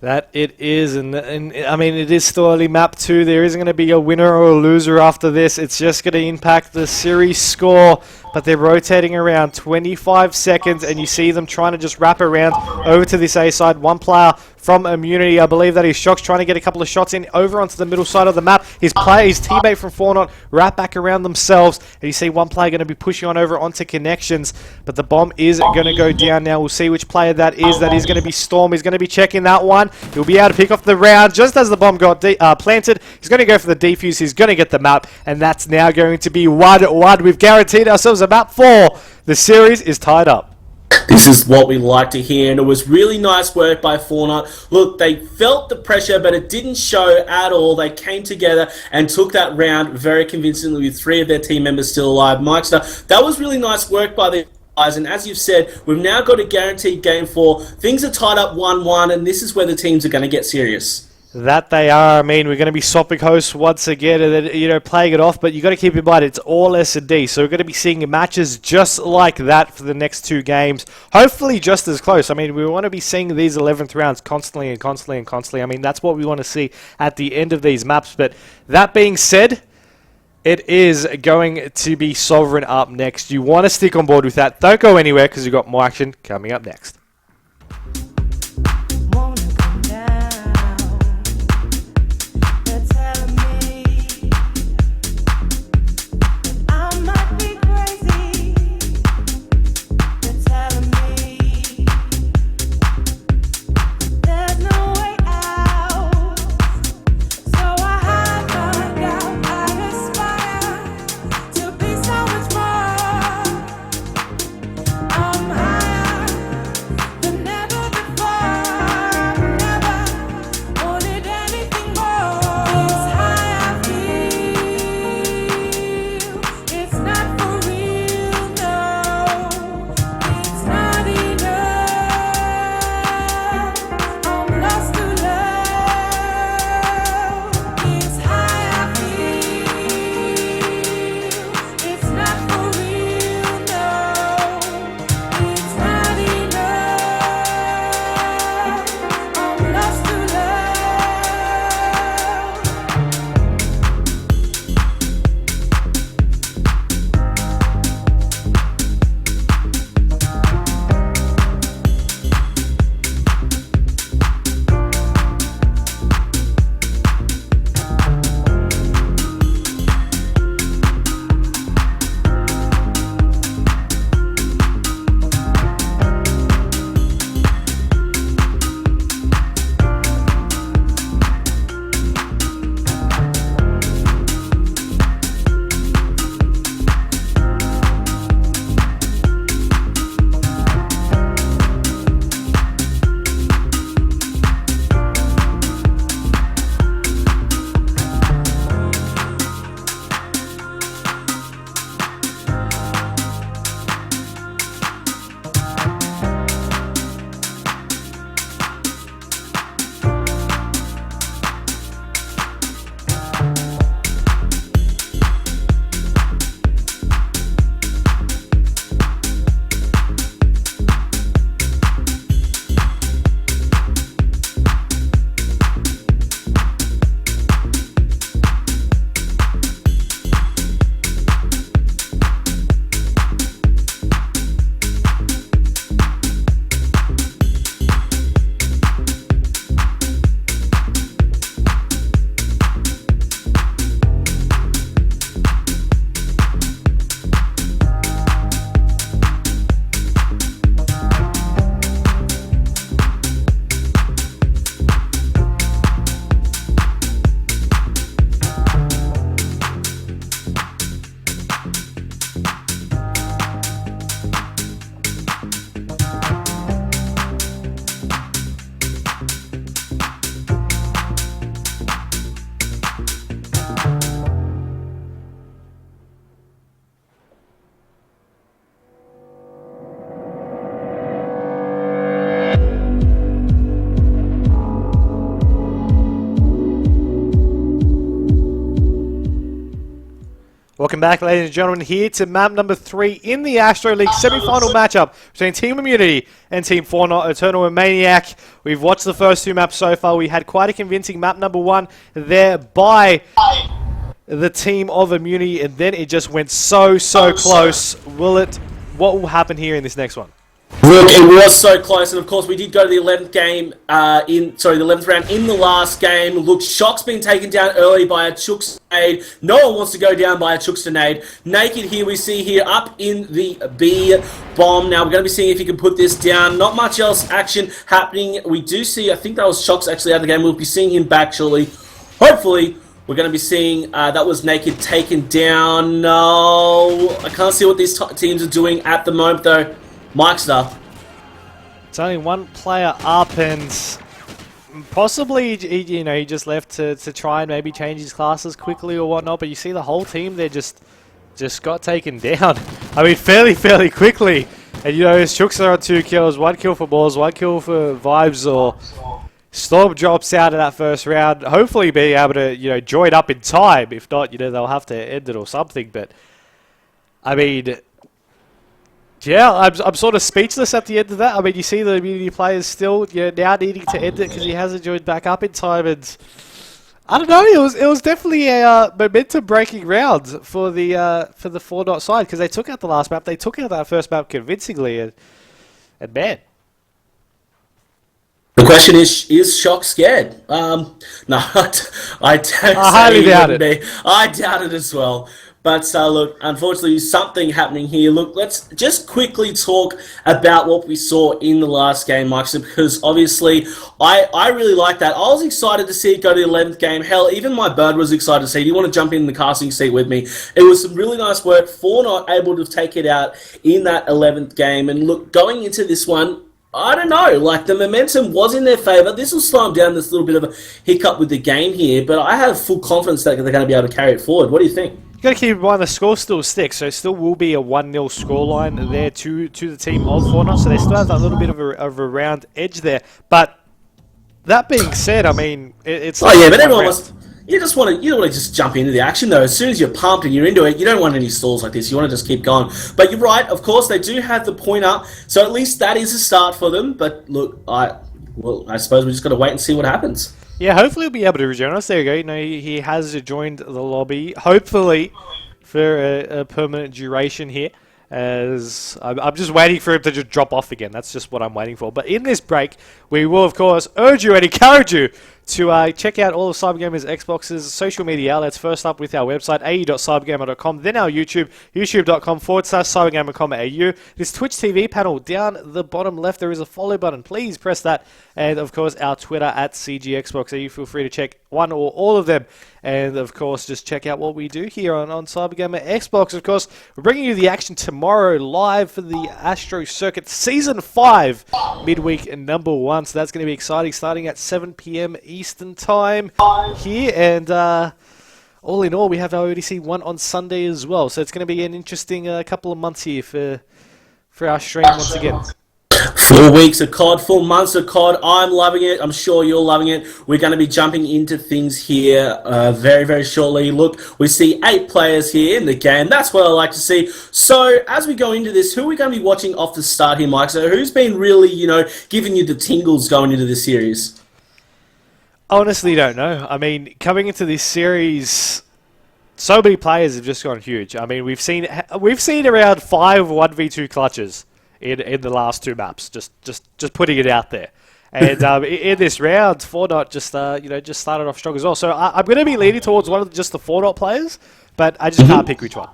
That it is, and I mean, it is still only map 2. There isn't going to be a winner or a loser after this. It's just going to impact the series score, but they're rotating around 25 seconds, and you see them trying to just wrap around over to this A side. One player from Immunity. I believe that is Shock's trying to get a couple of shots in over onto the middle side of the map. His teammate from Fortnite wrap back around themselves. And you see one player going to be pushing on over onto Connections. But the bomb is going to go down now. We'll see which player that is. That is going to be Storm. He's going to be checking that one. He'll be able to pick off the round just as the bomb got planted. He's going to go for the defuse. He's going to get the map. And that's now going to be 1-1. We've guaranteed ourselves a map 4. The series is tied up. This is what we like to hear, and it was really nice work by Fortnite. Look, they felt the pressure, but it didn't show at all. They came together and took that round very convincingly with 3 of their team members still alive. Myksta, that was really nice work by the guys, and as you've said, we've now got a guaranteed game 4. Things are tied up 1-1, and this is where the teams are going to get serious. That they are. I mean, we're going to be swapping hosts once again and then, playing it off, but you got to keep in mind it's all S&D, so we're going to be seeing matches just like that for the next 2 games. Hopefully just as close. I mean, we want to be seeing these 11th rounds constantly and constantly and constantly. I mean, that's what we want to see at the end of these maps, but that being said, it is going to be Sovereign up next. You want to stick on board with that. Don't go anywhere because we've got more action coming up next. Welcome back, ladies and gentlemen, here to map number 3 in the Astro League semi-final matchup between Team Immunity and Team Fortnite Eternal Inmaniac. We've watched the first 2 maps so far. We had quite a convincing map number 1 there by the team of Immunity, and then it just went so close. What will happen here in this next one? Look, it was so close, and of course we did go to the 11th game, the 11th round in the last game. Look, Shock's been taken down early by a Chooks nade. No one wants to go down by a Chooks nade. Naked here, we see here up in the B bomb. Now we're going to be seeing if he can put this down. Not much else action happening. We do see, I think that was Shock's actually out of the game. We'll be seeing him back shortly. Hopefully, we're going to be seeing that was Naked taken down. No, I can't see what these teams are doing at the moment though. Myksta. It's only one player up, and possibly he just left to try and maybe change his classes quickly or whatnot. But you see the whole team there just got taken down. I mean, fairly quickly. And Chooks are on 2 kills, 1 kill for Balls, 1 kill for Vibes, or Storm drops out of that first round. Hopefully being able to join up in time. If not, they'll have to end it or something. But I mean, yeah, I'm sort of speechless at the end of that. I mean, you see the immunity players still now needing to end it because he hasn't joined back up in time, and I don't know. It was definitely a momentum breaking round for the 4-0 side because they took out the last map. They took out that first map convincingly, and man. The question is Shock scared? No, I highly doubt it. I doubt it as well. But look, unfortunately, something happening here. Look, let's just quickly talk about what we saw in the last game, Myksta, because obviously I really like that. I was excited to see it go to the 11th game. Hell, even my bird was excited to see it. Do you want to jump in the casting seat with me? It was some really nice work for not able to take it out in that 11th game. And look, going into this one, I don't know, like the momentum was in their favour. This will slow them down, this little bit of a hiccup with the game here, but I have full confidence that they're going to be able to carry it forward. What do you think? You got to keep in mind the score still sticks, so it still will be a 1-0 scoreline there to the team of Fortnite, so they still have that little bit of a round edge there. But that being said, I mean, it's... Oh yeah, but everyone was... You don't want to just jump into the action though. As soon as you're pumped and you're into it, you don't want any stalls like this. You want to just keep going. But you're right, of course, they do have the point up, so at least that is a start for them. But look, I suppose we just got to wait and see what happens. Yeah, hopefully he'll be able to rejoin us. There you go. He has joined the lobby, hopefully for a permanent duration here. As I'm just waiting for him to just drop off again. That's just what I'm waiting for. But in this break, we will, of course, urge you and encourage you to check out all of CyberGamer's Xbox's social media outlets. First up with our website, au.cybergamer.com, then our YouTube, youtube.com/cybergamer.com.au. This Twitch TV panel down the bottom left, there is a follow button. Please press that. And, of course, our Twitter at CGXbox. Feel free to check one or all of them. And, of course, just check out what we do here on CyberGamer Xbox. Of course, we're bringing you the action tomorrow live for the Astro Circuit Season 5 midweek number 1. So that's going to be exciting, starting at 7 p.m. Eastern Time here. And all in all, we have our ODC 1 on Sunday as well. So it's going to be an interesting couple of months here for our stream once again. 4 weeks of COD, 4 months of COD. I'm loving it. I'm sure you're loving it. We're going to be jumping into things here very, very shortly. Look, we see 8 players here in the game. That's what I like to see. So, as we go into this, who are we going to be watching off the start here, Mike? So, who's been really, giving you the tingles going into this series? Honestly, don't know. I mean, coming into this series, so many players have just gone huge. I mean, we've seen around 5 1v2 clutches in the last 2 maps. Just putting it out there. And in this round, Fortnite just started off strong as well. So I'm going to be leaning towards one of just the Fortnite players, but I just can't pick which one.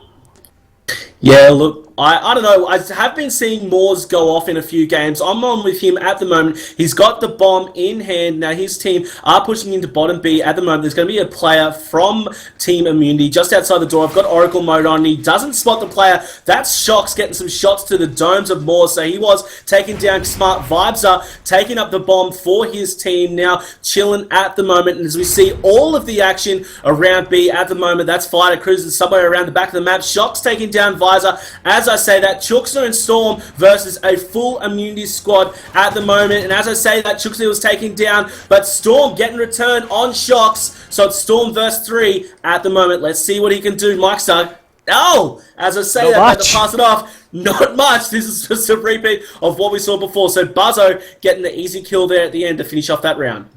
Yeah, look, I don't know. I have been seeing Moores go off in a few games. I'm on with him at the moment. He's got the bomb in hand. Now, his team are pushing into bottom B at the moment. There's going to be a player from Team Immunity just outside the door. I've got Oracle mode on. He doesn't spot the player. That's Shock's getting some shots to the domes of Moores. So he was taking down Smart. Vibes are taking up the bomb for his team now, chilling at the moment. And as we see all of the action around B at the moment, that's Fighter cruising somewhere around the back of the map. Shock's taking down Visor. As I say that, Chookster and Storm versus a full immunity squad at the moment. And as I say that, Chookster was taken down, but Storm getting return on Shocks. So it's Storm versus 3 at the moment. Let's see what he can do, Myksta. Oh, as I say that, I have to pass it off. Not much. This is just a repeat of what we saw before. So Buzzo getting the easy kill there at the end to finish off that round.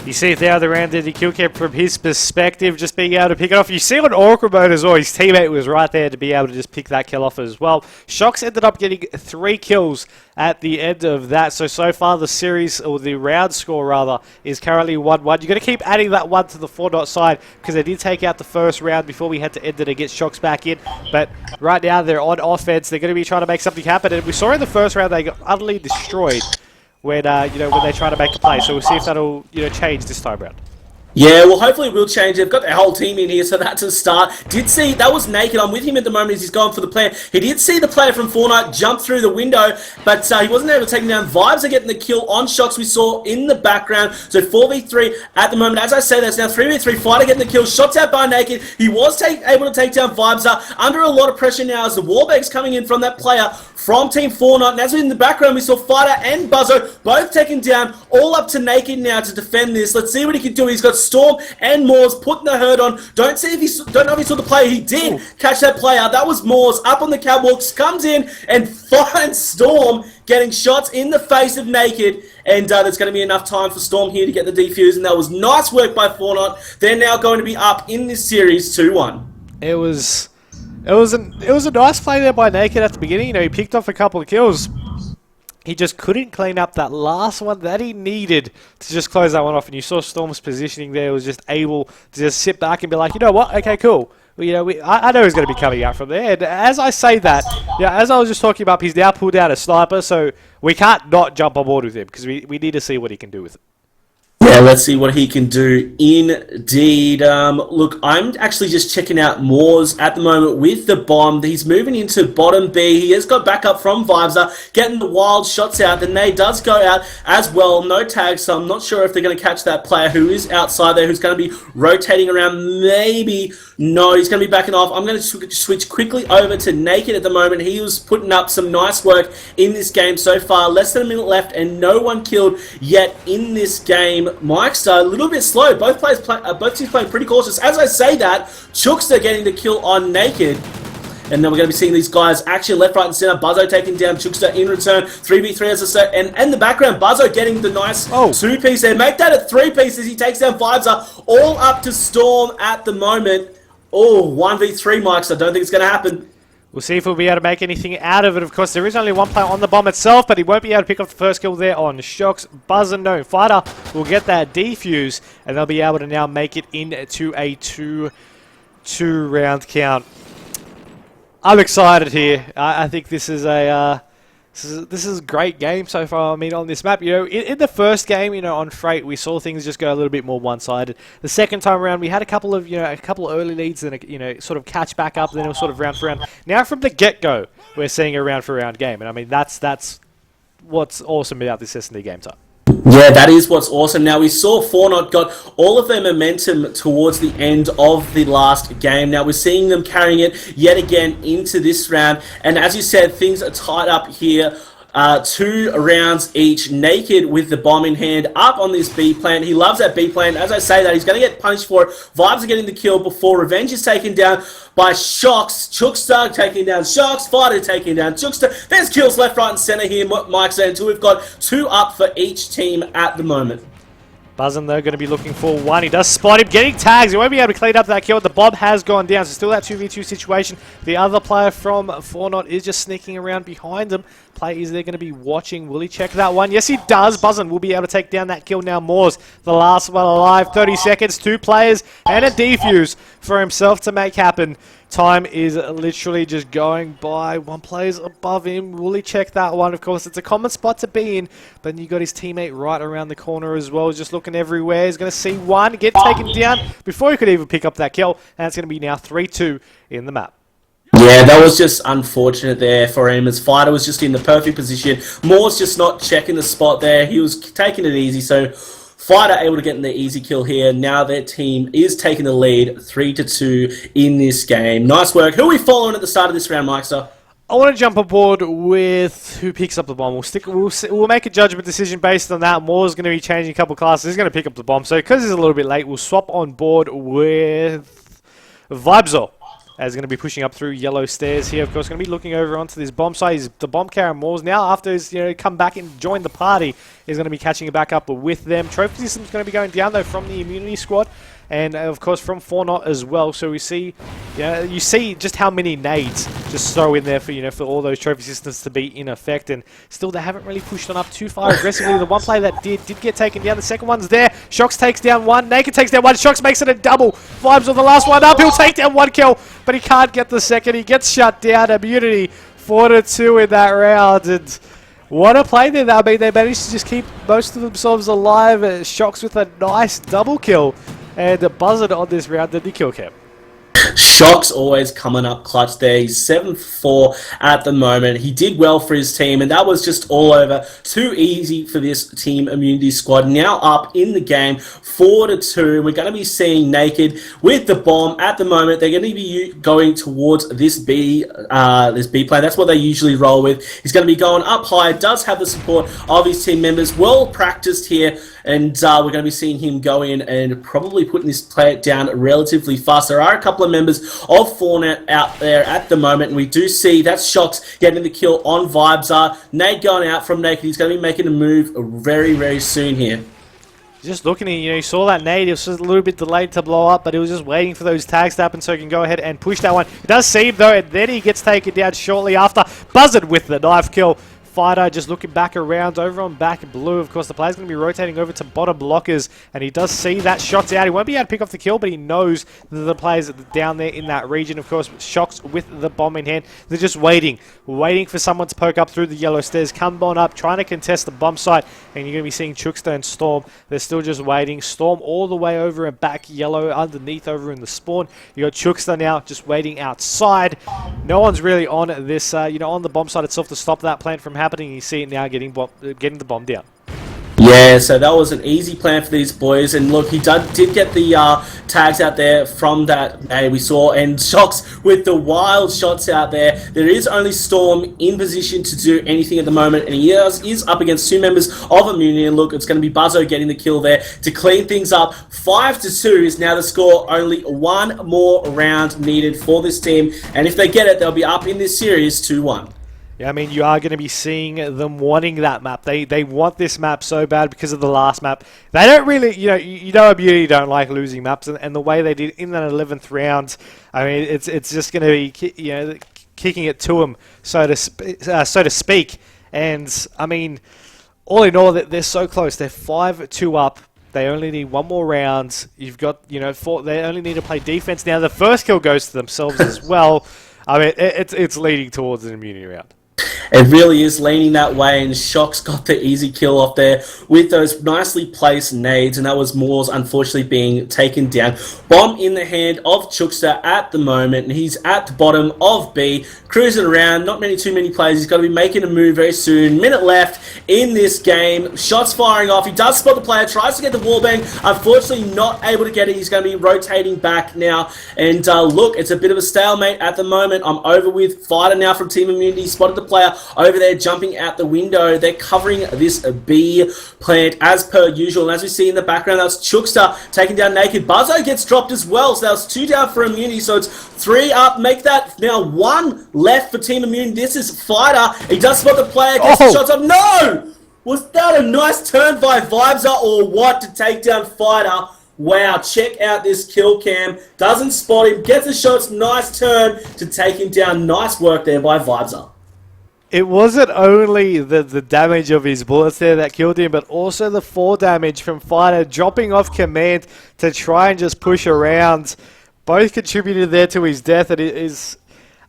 You see it there, the round the kill cam from his perspective, just being able to pick it off. You see on awkward mode as well, his teammate was right there to be able to just pick that kill off as well. Shox ended up getting 3 kills at the end of that. So far the series, or the round score rather, is currently 1-1. You're going to keep adding that 1 to the 4-0 side because they did take out the first round before we had to end it and get Shox back in. But right now they're on offense. They're going to be trying to make something happen. And we saw in the first round they got utterly destroyed when when they try to make a play. So we'll see if that'll change this time around. Yeah, well, hopefully it will change. They've got their whole team in here, so that's a start. Did see, that was Naked. I'm with him at the moment as he's going for the player. He did see the player from Fortnite jump through the window, but he wasn't able to take him down. Vibes are getting the kill on Shox we saw in the background. So 4v3 at the moment. As I say, that's now 3v3. Fighter getting the kill. Shots out by Naked. He was able to take down Vibes under a lot of pressure now as the wallbang's coming in from that player from Team Fortnite. And as in the background, we saw Fighter and Buzzo both taken down, all up to Naked now to defend this. Let's see what he can do. He's got Storm and Moors putting the hurt on. Don't know if he saw the player. He did catch that player. That was Moors up on the catwalks, comes in and finds Storm getting shots in the face of Naked. And there's going to be enough time for Storm here to get the defuse. And that was nice work by Fortnite. They're now going to be up in this series 2-1. It was a nice play there by Naked at the beginning. He picked off a couple of kills. He just couldn't clean up that last one that he needed to just close that one off. And you saw Storm's positioning there was just able to just sit back and be like, you know what? Okay, cool. Well, I know he's going to be coming out from there. And as I say that, as I was just talking about, he's now pulled out a sniper, so we can't not jump on board with him because we need to see what he can do with it. Yeah, let's see what he can do indeed. Look, I'm actually just checking out Moors at the moment with the bomb. He's moving into bottom B. He has got backup from Vibes, getting the wild shots out. The nade does go out as well. No tags, so I'm not sure if they're going to catch that player who is outside there, who's going to be rotating around. Maybe. No, he's going to be backing off. I'm going to switch quickly over to Naked at the moment. He was putting up some nice work in this game so far. Less than a minute left and no one killed yet in this game. Myksta a little bit slow. Both teams playing pretty cautious. As I say that, Shoutcaster getting the kill on Naked. And then we're going to be seeing these guys action left, right, and center. Buzzo taking down Shoutcaster in return. 3v3 as I said. And in the background, Buzzo getting the nice 2-piece there. Make that a 3-piece as he takes down Vibes. All up to Storm at the moment. Oh, 1v3, Myksta. I don't think it's going to happen. We'll see if we'll be able to make anything out of it. Of course, there is only one player on the bomb itself, but he won't be able to pick up the first kill there on Shox. Buzzer, no. Fighter will get that defuse, and they'll be able to now make it into a 2-round count. I'm excited here. I think this is a this is a great game so far. I mean, on this map, in the first game, on Freight, we saw things just go a little bit more one-sided. The second time around, we had a couple of early leads, and sort of catch back up, and then it was sort of round for round. Now, from the get-go, we're seeing a round-for-round game, and I mean, that's what's awesome about this SND game type. Yeah, that is what's awesome. Now, we saw Fortnite got all of their momentum towards the end of the last game. Now, we're seeing them carrying it yet again into this round. And as you said, things are tied up here. 2 rounds each. Naked with the bomb in hand up on this B plant. He loves that B plant. As I say that, he's going to get punished for it. Vibes are getting the kill before Revenge is taken down by Shox. Shoutcaster taking down Shox. Fighter taking down Shoutcaster. There's kills left, right, and center here, Myksta, until we've got 2 up for each team at the moment. Buzzin, though, going to be looking for 1. He does spot him, getting tags. He won't be able to clean up that kill. The bomb has gone down, so still that 2v2 situation. The other player from Fortnite is just sneaking around behind him. Player is there going to be watching. Will he check that one? Yes, he does. Buzzin will be able to take down that kill now. Moors, the last one alive. 30 seconds, 2 players, and a defuse for himself to make happen. Time is literally just going by. 1 player's above him. Will he check that one? Of course, it's a common spot to be in, but then you got his teammate right around the corner as well, just looking everywhere. He's going to see 1 get taken down before he could even pick up that kill, and it's going to be now 3-2 in the map. Yeah, that was just unfortunate there for him, as Fighter was just in the perfect position. Moore's just not checking the spot there. He was taking it easy, so Fighter able to get in the easy kill here. Now their team is taking the lead 3-2 in this game. Nice work. Who are we following at the start of this round, Myksta? I want to jump aboard with who picks up the bomb. We'll make a judgment decision based on that. Moore's going to be changing a couple of classes. He's going to pick up the bomb. So because he's a little bit late, we'll swap on board with Vibes. as going to be pushing up through yellow stairs here. Of course, going to be looking over onto this bomb site. He's the bomb carrier Moors now, after he's come back and joined the party, is going to be catching it back up with them. Trophy system's going to be going down though from the immunity squad, and of course from Fornot as well. So we see, you see just how many nades just throw in there for for all those trophy systems to be in effect, and still they haven't really pushed on up too far aggressively. The one player that did get taken down. The second one's there. Shox takes down one. Naked takes down one. Shox makes it a double. Vibes on the last one up. He'll take down one kill, but he can't get the second. He gets shut down. Immunity 4-2 in that round, and what a play there. I mean, they managed to just keep most of themselves alive. Shox with a nice double kill, and a buzzard on this round in the kill cam. Shock's always coming up clutch there. He's 7-4 at the moment. He did well for his team, and that was just all over. Too easy for this team immunity squad. Now up in the game, 4-2. We're going to be seeing Naked with the bomb at the moment. They're going to be going towards this B play. That's what they usually roll with. He's going to be going up high. Does have the support of his team members. Well practiced here, and we're going to be seeing him go in and probably putting this play down relatively fast. There are a couple of members of Fortnite out there at the moment, and we do see that Shox getting the kill on Vibes. Nate going out from Naked. He's going to be making a move very, very soon here. Just looking at you saw that nade. It was just a little bit delayed to blow up, but he was just waiting for those tags to happen so he can go ahead and push that one. It does seem though, and then he gets taken down shortly after. Buzzard with the knife kill. Fighter just looking back around over on back blue. Of course, the player's going to be rotating over to bottom blockers, and he does see that shot's out. He won't be able to pick off the kill, but he knows that the players down there in that region. Of course, Shox with the bomb in hand. They're just waiting for someone to poke up through the yellow stairs, come on up, trying to contest the bomb site, and you're going to be seeing Shookster and Storm. They're still just waiting. Storm all the way over and back yellow underneath over in the spawn. You got Shookster now just waiting outside. No one's really on this, on the bomb site itself to stop that plant from happening. You see it now getting the bomb down. Yeah, so that was an easy plan for these boys, and look, he did get the tags out there from that nade we saw, and Shox with the wild shots out there. There is only Storm in position to do anything at the moment, and he is up against two members of Immunity, and look, it's going to be Buzzo getting the kill there to clean things up. 5-2 is now the score. Only one more round needed for this team, and if they get it, they'll be up in this series 2-1. Yeah, I mean, you are going to be seeing them wanting that map. They want this map so bad because of the last map. They don't really, Immunity don't like losing maps, and the way they did in that 11th round, I mean, it's just going to be, kicking it to them, so to speak. And I mean, all in all, they're so close. They're 5-2 up. They only need one more round. You've got, they only need to play defense now. The first kill goes to themselves as well. I mean, it's leading towards an immunity round. It really is leaning that way, and Shox got the easy kill off there with those nicely placed nades, and that was Moors unfortunately being taken down. Bomb in the hand of Shookster at the moment, and he's at the bottom of B, cruising around, not too many players. He's got to be making a move very soon. Minute left in this game. Shots firing off. He does spot the player, tries to get the wallbang. Unfortunately not able to get it. He's going to be rotating back now, and look, it's a bit of a stalemate at the moment. I'm over with Fighter now from Team Immunity. Spotted the player over there jumping out the window. They're covering this B plant as per usual, and as we see in the background, that's Shookster taking down Naked. Buzzo gets dropped as well, so that was 2 down for Immunity, so it's 3 up. Make that now 1 left for Team Immunity. This is Fighter. He does spot the player, gets the shots up. No! Was that a nice turn by Vibes or what to take down Fighter? Wow, check out this kill cam. Doesn't spot him, gets the shots, nice turn to take him down. Nice work there by Vibes. It wasn't only the damage of his bullets there that killed him, but also the 4 damage from Fighter dropping off command to try and just push around. Both contributed there to his death, and it is...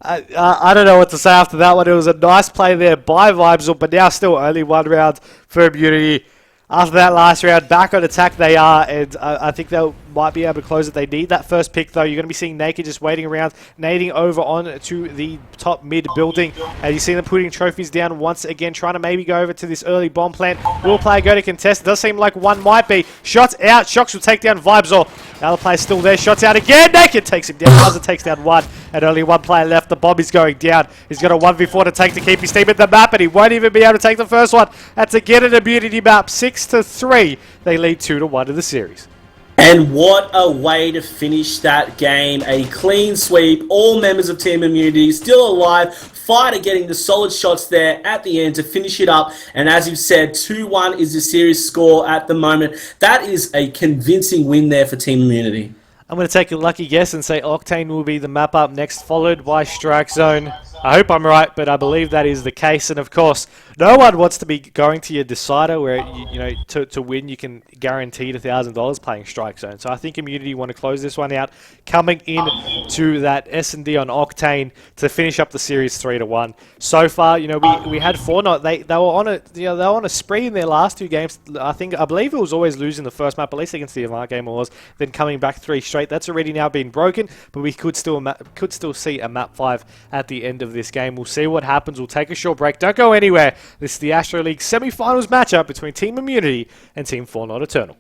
I don't know what to say after that one. It was a nice play there by Vibes, but now still only 1 round for Immunity. After that last round, back on attack they are, and I think they might be able to close it. They need that first pick, though. You're going to be seeing Naked just waiting around, nading over on to the top mid building. And you see them putting trophies down once again, trying to maybe go over to this early bomb plant. Will player go to contest? It does seem like one might be. Shots out. Shox will take down Vibes. The other player's still there. Shots out again. Naked takes him down. Buzzer takes down 1, and only 1 player left. The bomb is going down. He's got a 1v4 to take to keep his team at the map, and he won't even be able to take the first one. That's again an immunity map. 6-3. They lead 2-1 in the series. And what a way to finish that game. A clean sweep. All members of Team Immunity still alive. Fighter getting the solid shots there at the end to finish it up. And as you've said, 2-1 is the series score at the moment. That is a convincing win there for Team Immunity. I'm going to take a lucky guess and say Octane will be the map up next, followed by Strike Zone. I hope I'm right, but I believe that is the case. And of course, no one wants to be going to your decider where, you know, to win you can guaranteed $1,000 playing Strike Zone. So I think Immunity want to close this one out, coming in to that S&D on Octane to finish up the series 3-1. So far, you know, we had Fortnite. They were on a they were on a spree in their last 2 games. I believe it was always losing the first map, at least against the Avant game it was, then coming back 3 straight. That's already now been broken, but we could still see a map 5 at the end of this game. We'll see what happens. We'll take a short break. Don't go anywhere. This is the ASTRO League semi-finals matchup between Team Immunity and Team Fortnite Eternal.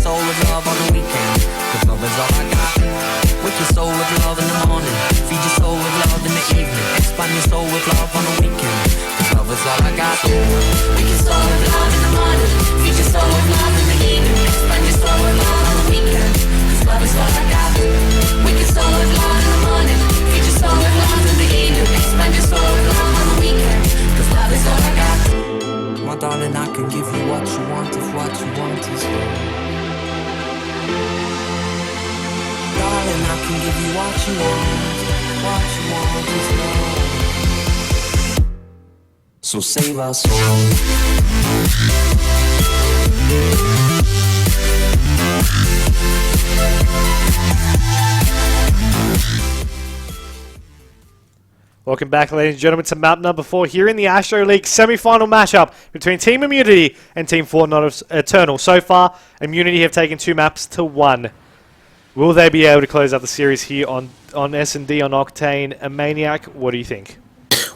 your soul with love on the weekend, cause love is all I got. Wake your soul with love in the morning, feed your soul with love in the evening, expand your soul with love on the weekend, cause love is all I got. Wake your soul with love in the morning, feed your soul with love in the evening, expand your soul with love on the weekend, cause love is all I got. Wake your soul with love in the morning, feed your soul with love in the evening, expand your soul with love on the weekend, cause love is all I got. My darling, I can give you what you want if what you want is love. Darling, I can give you what you want is love. So save our soul. Welcome back, ladies and gentlemen, to map number 4 here in the Astro League semi-final matchup between Team Immunity and Team Fortnite Eternal. So far, Immunity have taken 2 maps to 1. Will they be able to close out the series here on SND, on Octane, Inmaniac? What do you think?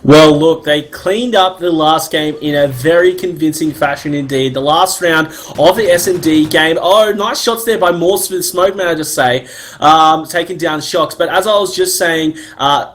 Well, look, they cleaned up the last game in a very convincing fashion indeed. The last round of the SND game. Oh, nice shots there by Morse for the smoke, may I just say. Taking down Shocks. But as I was just saying,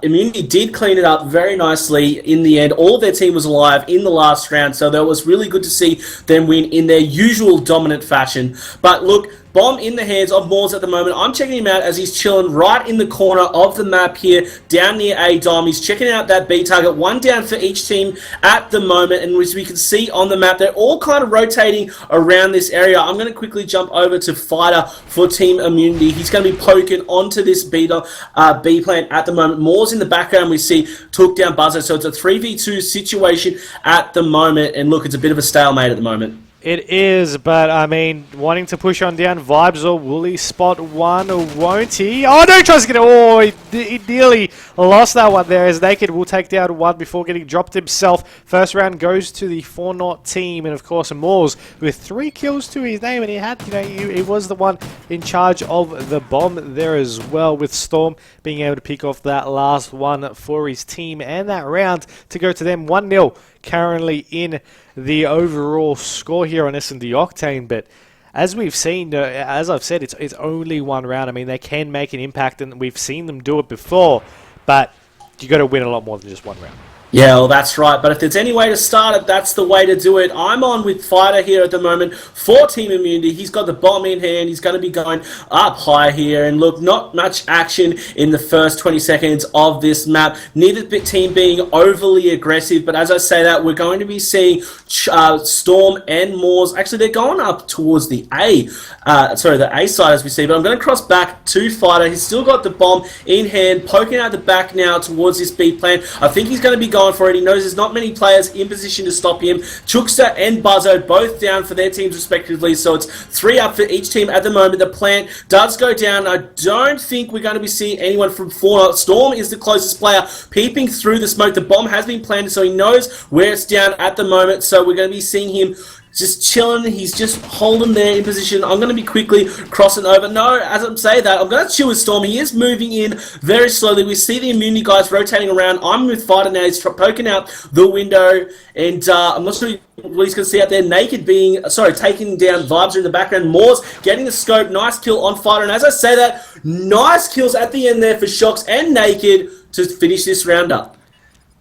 Immunity did clean it up very nicely in the end. All of their team was alive in the last round, so that was really good to see them win in their usual dominant fashion. But look, bomb in the hands of Moors at the moment. I'm checking him out as he's chilling right in the corner of the map here, down near A Dom. He's checking out that B target. 1 down for each team at the moment, and as we can see on the map, they're all kind of rotating around this area. I'm going to quickly jump over to Fighter for Team Immunity. He's going to be poking onto this B plant at the moment. Moors in the background, we see took down Buzzer, so it's a 3v2 situation at the moment, and look, it's a bit of a stalemate at the moment. It is, but I mean, wanting to push on down Vibes, or will he spot one, or won't he? Oh no, he tries to get it. Oh, he nearly lost that one there, as Naked will take down one before getting dropped himself. First round goes to the Fortnite team, and of course Moors with 3 kills to his name, and he had, he was the one in charge of the bomb there as well, with Storm being able to pick off that last one for his team, and that round to go to them 1-0. Currently in the overall score here on S&D Octane, but as we've seen, as I've said, it's only 1 round. I mean, they can make an impact, and we've seen them do it before, but you got to win a lot more than just 1 round. Yeah, well, that's right. But if there's any way to start it, that's the way to do it. I'm on with Fighter here at the moment for Team Immunity. He's got the bomb in hand. He's going to be going up high here. And look, not much action in the first 20 seconds of this map. Neither team being overly aggressive. But as I say that, we're going to be seeing Storm and Moors. Actually, they're going up towards the the A side as we see. But I'm going to cross back to Fighter. He's still got the bomb in hand, poking out the back now towards this B plant. I think he's going to be going for it. He knows there's not many players in position to stop him. Shoutcaster and Buzzo both down for their teams respectively, so it's 3 up for each team at the moment. The plant does go down. I don't think we're going to be seeing anyone from Fortnite. Storm is the closest player peeping through the smoke. The bomb has been planted, so he knows where it's down at the moment, so we're going to be seeing him just chilling. He's just holding there in position. I'm going to be quickly crossing over. No, as I'm saying that, I'm going to chill with Storm. He is moving in very slowly. We see the Immunity guys rotating around. I'm with Fighter now. He's poking out the window, and I'm not sure what he's going to see out there. Naked taking down Vibes in the background. Moors getting the scope. Nice kill on Fighter, and as I say that, nice kills at the end there for Shocks and Naked to finish this round up.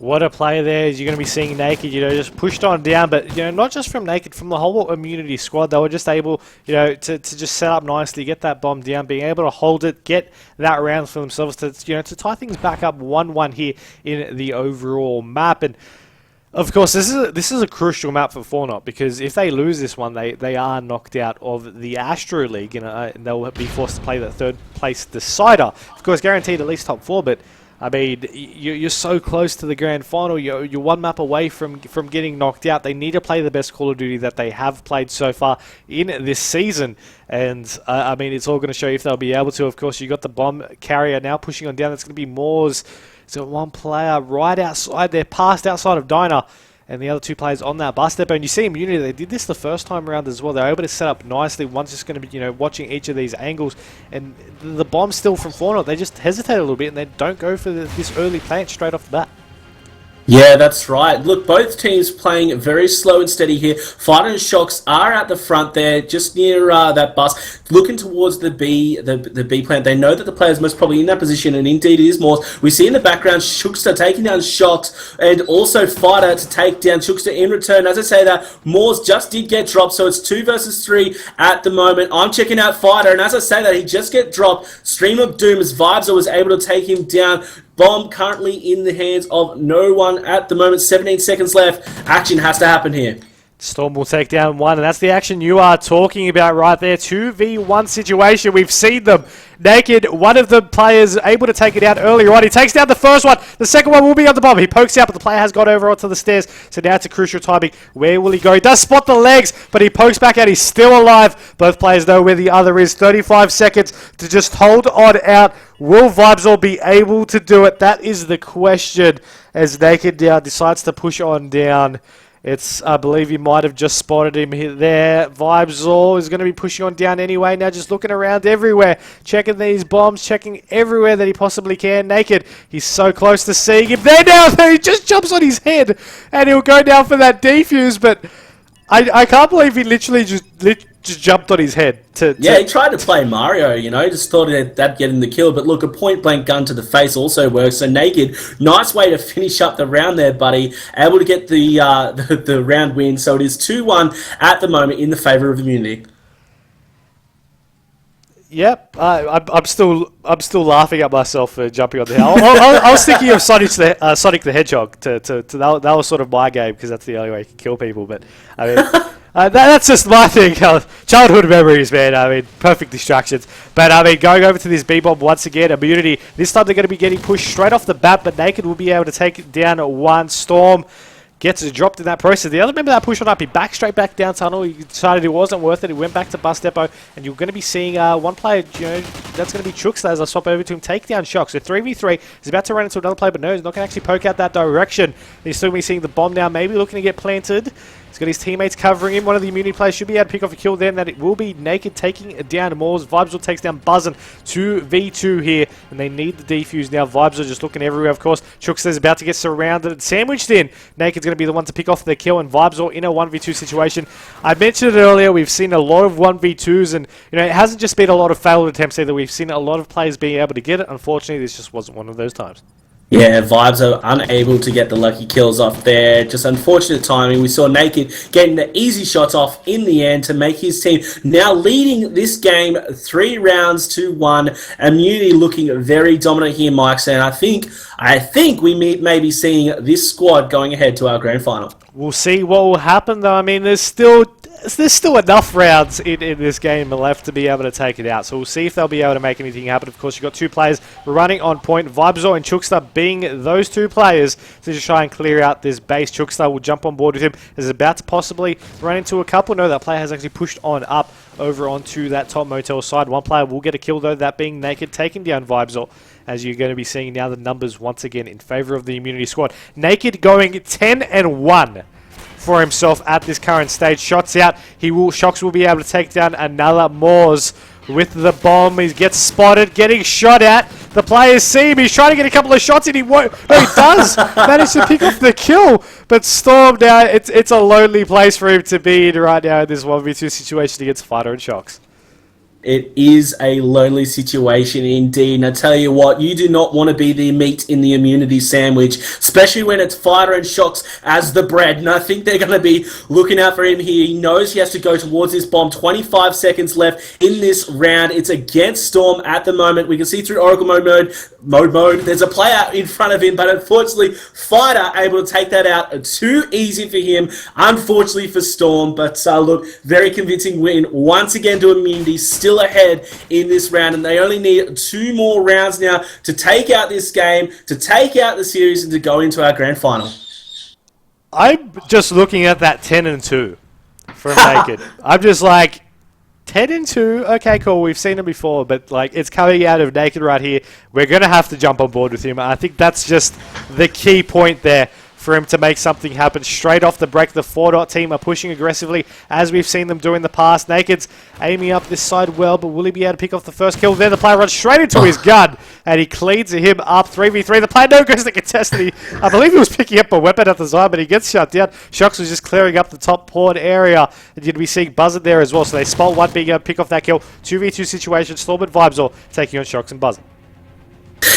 What a player there. You're going to be seeing Naked, just pushed on down, but, not just from Naked, from the whole Immunity squad. They were just able, to just set up nicely, get that bomb down, being able to hold it, get that round for themselves to tie things back up 1-1 here in the overall map. And, of course, this is a crucial map for Fortnite, because if they lose this one, they are knocked out of the Astro League, and they'll be forced to play the 3rd place decider. Of course, guaranteed at least top 4, but I mean, you're so close to the grand final. You're 1 map away from getting knocked out. They need to play the best Call of Duty that they have played so far in this season. And, I mean, it's all going to show you if they'll be able to. Of course, you got the bomb carrier now pushing on down. That's going to be Moors. So 1 player right outside there, past outside of Diner. And the other 2 players on that bus depot. And you see Immunity, they did this the first time around as well. They're able to set up nicely. One's just going to be, watching each of these angles. And the bomb's still from Fortnite. They just hesitate a little bit, and they don't go for this early plant straight off the bat. Yeah, that's right. Look, both teams playing very slow and steady here. Fighter and Shocks are at the front there, just near that bus, looking towards the B plant. They know that the player's most probably in that position, and indeed it is Morse. We see in the background Shookster taking down Shocks, and also Fighter to take down Shookster in return. As I say that, Morse just did get dropped, so it's 2 versus 3 at the moment. I'm checking out Fighter, and as I say that, he just get dropped. Stream of Doom as Vibes was able to take him down. Bomb currently in the hands of no one at the moment. 17 seconds left. Action has to happen here. Storm will take down one, and that's the action you are talking about right there. 2v1 situation. We've seen them. Naked, one of the players able to take it out earlier on. He takes down the first one. The second one will be on the bomb. He pokes out, but the player has got over onto the stairs. So now it's a crucial timing. Where will he go? He does spot the legs, but he pokes back out. He's still alive. Both players know where the other is. 35 seconds to just hold on out. Will Vibesall be able to do it? That is the question as Naked now decides to push on down. I believe he might have just spotted him there. Vibesall is going to be pushing on down anyway. Now just looking around everywhere. Checking these bombs. Checking everywhere that he possibly can. Naked. He's so close to seeing him. There now. He just jumps on his head. And he'll go down for that defuse. But I can't believe he literally just jumped on his head. Yeah, he tried to play Mario, you know, just thought that'd get him the kill. But look, a point-blank gun to the face also works. So Naked, nice way to finish up the round there, buddy. Able to get the round win. So it is 2-1 at the moment in the favour of Immunity. Yep, I'm still laughing at myself for jumping on the hill. I was thinking of Sonic the Hedgehog. That was sort of my game because that's the only way you can kill people. But I mean, that's just my thing. Childhood memories, man. I mean, perfect distractions. But I mean, going over to this B-bomb once again, Immunity. This time they're going to be getting pushed straight off the bat, but Naked will be able to take down one. Storm gets dropped in that process. The other member that push on up, he backed straight back down tunnel. He decided it wasn't worth it. He went back to bus depot, and you're going to be seeing one player, you know, that's going to be Shookster as I swap over to him, take down Shock. So 3v3. He's about to run into another player, but no, he's not going to actually poke out that direction. He's still going to be seeing the bomb now, maybe looking to get planted. He's got his teammates covering him. One of the Immunity players should be able to pick off a kill then. That it will be Naked taking down Moors. Vibesall takes down Buzzin. 2v2 here, and they need the defuse now. Vibesall just looking everywhere, of course. Shookster's about to get surrounded and sandwiched in. Naked's going to be the one to pick off the kill, and Vibesall in a 1v2 situation. I mentioned it earlier, we've seen a lot of 1v2s, and you know, it hasn't just been a lot of failed attempts either. We've seen a lot of players being able to get it. Unfortunately, this just wasn't one of those times. Yeah, Vibes are unable to get the lucky kills off there. Just unfortunate timing. We saw Naked getting the easy shots off in the end to make his team now leading this game 3 rounds to 1. Immunity looking very dominant here, Myksta, and I think we may be seeing this squad going ahead to our grand final. We'll see what will happen, though. I mean, there's still enough rounds in this game left to be able to take it out. So we'll see if they'll be able to make anything happen. Of course, you've got 2 players running on point. Vibesall and Shookster being those 2 players to just try and clear out this base. Shookster will jump on board with him. Is about to possibly run into a couple. No, that player has actually pushed on up over onto that top motel side. One player will get a kill, though, that being Naked, taking down Vibesall. As you're going to be seeing now the numbers once again in favor of the Immunity squad. Naked going 10-1 for himself at this current stage. Shots out. Shocks will be able to take down another Moors with the bomb. He gets spotted, getting shot at. The players see him. He's trying to get a couple of shots in. He won't. No, he does manage to pick off the kill. But Storm now, it's a lonely place for him to be in right now in this 1v2 situation against Fighter and Shocks. It is a lonely situation indeed. And I tell you what, you do not want to be the meat in the Immunity sandwich, especially when it's Fighter and Shocks as the bread. And I think they're going to be looking out for him here. He knows he has to go towards this bomb. 25 seconds left in this round. It's against Storm at the moment. We can see through Oracle mode. There's a player in front of him, but unfortunately, Fighter able to take that out. Too easy for him, unfortunately for Storm. But look, very convincing win once again to Immunity. Still ahead in this round, and they only need 2 more rounds now to take out this game, to take out the series, and to go into our grand final. I'm just looking at that 10-2 from Naked. I'm just like, 10-2, okay, cool, we've seen him before, but like, it's coming out of Naked right here. We're going to have to jump on board with him. I think that's just the key point there for him to make something happen. Straight off the break, the 4-dot team are pushing aggressively, as we've seen them do in the past. Naked's aiming up this side well, but will he be able to pick off the first kill? Then the player runs straight into his gun, and he cleans him up 3v3. The player no goes to contest, and I believe he was picking up a weapon at the time, but he gets shut down. Shox was just clearing up the top port area, and you'd be seeing Buzzard there as well, so they spot one being able to pick off that kill. 2v2 situation, Storm and Vibes taking on Shox and Buzzard.